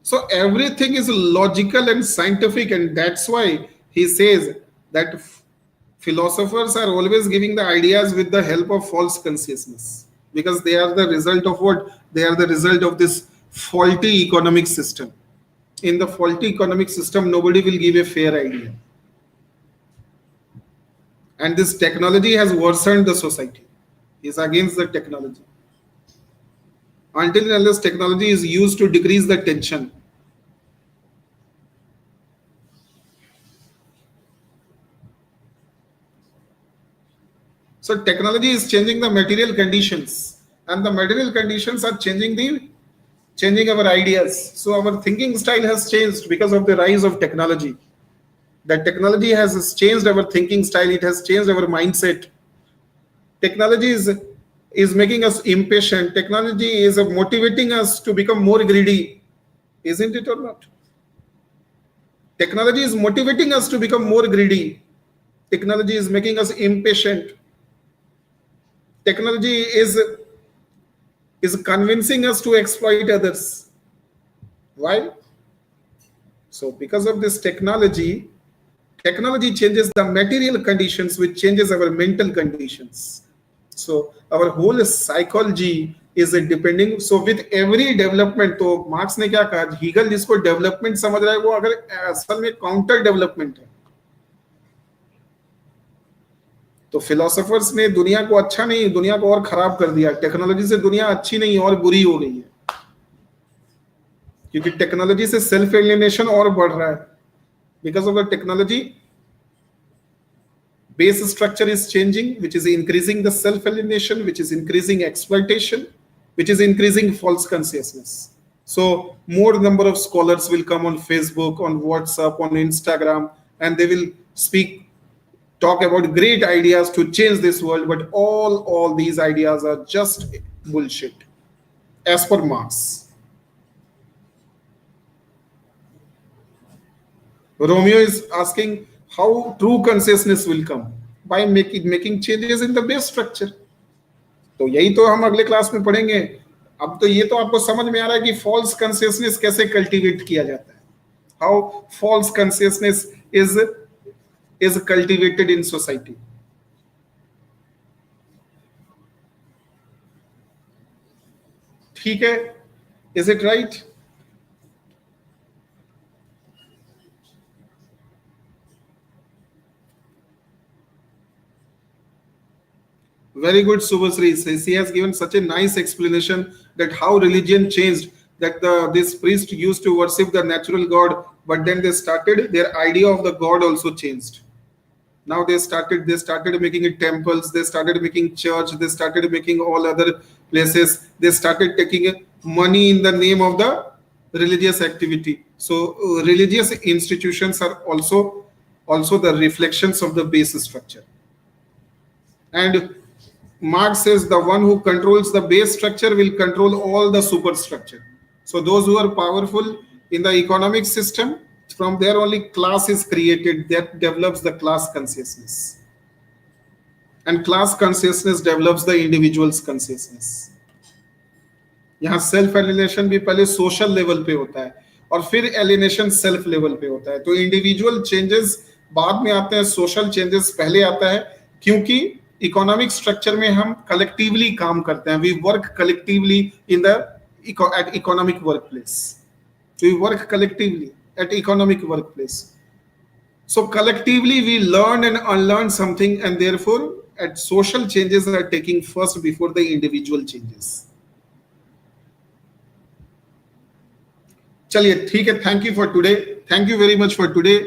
So everything is logical and scientific, and that's why he says that philosophers are always giving the ideas with the help of false consciousness, because they are the result of what? They are the result of this faulty economic system. In the faulty economic system, nobody will give a fair idea. And this technology has worsened the society. Is against the technology. Until and unless technology is used to decrease the tension. So technology is changing the material conditions, and the material conditions are changing our ideas. So our thinking style has changed because of the rise of technology. That technology has changed our thinking style. It has changed our mindset. Technology is making us impatient. Technology is motivating us to become more greedy. Isn't it or not? Technology is motivating us to become more greedy. Technology is making us impatient. Technology is convincing us to exploit others. Why? So because of this technology changes the material conditions, which changes our mental conditions. So our whole psychology is depending. So with every development, तो marks ने क्या कहा, Hegel जिसको development समझ रहा है वो अगर असल में काउंटर डेवलपमेंट है. तो फिलोसोफर्स ने दुनिया को अच्छा नहीं, दुनिया को और खराब कर दिया. टेक्नोलॉजी से दुनिया अच्छी नहीं और बुरी हो गई है, क्योंकि टेक्नोलॉजी से सेल्फ एलिनेशन और बढ़ रहा है. Because of the technology, base structure is changing, which is increasing the self-alienation, which is increasing exploitation, which is increasing false consciousness. So more number of scholars will come on Facebook, on WhatsApp, on Instagram, and they will talk about great ideas to change this world. But all these ideas are just bullshit, as per Marx. Romeo is asking how true consciousness will come by making changes in the base structure. तो यही तो हम अगले class में पढ़ेंगे. अब तो ये तो आपको समझ में आ रहा है कि false consciousness कैसे कल्टीवेट किया जाता है. How false consciousness is cultivated in society. ठीक है? Is it right? Very good, Subhasri. She has given such a nice explanation that how religion changed. That this priest used to worship the natural God, but then their idea of the God also changed. Now they started making it temples. They started making church. They started making all other places. They started taking money in the name of the religious activity. So religious institutions are also the reflections of the base structure. And Marx says the one who controls the base structure will control all the superstructure. So those who are powerful in the economic system, from there only class is created that develops the class consciousness. And class consciousness develops the individual's consciousness. यहाँ self alienation भी पहले social level पे होता है और फिर alienation self level पे होता है. तो इंडिविजुअल चेंजेस बाद में आते हैं सोशल चेंजेस, पहले आता है, क्योंकि इकोनॉमिक स्ट्रक्चर में हम कलेक्टिवली काम करते हैं, we work collectively in the at economic work place, we work collectively at economic work place. So collectively we learn and unlearn something, and therefore at social changes are taking first before the individual changes. चलिए ठीक है, thank you for today, thank you very much for today.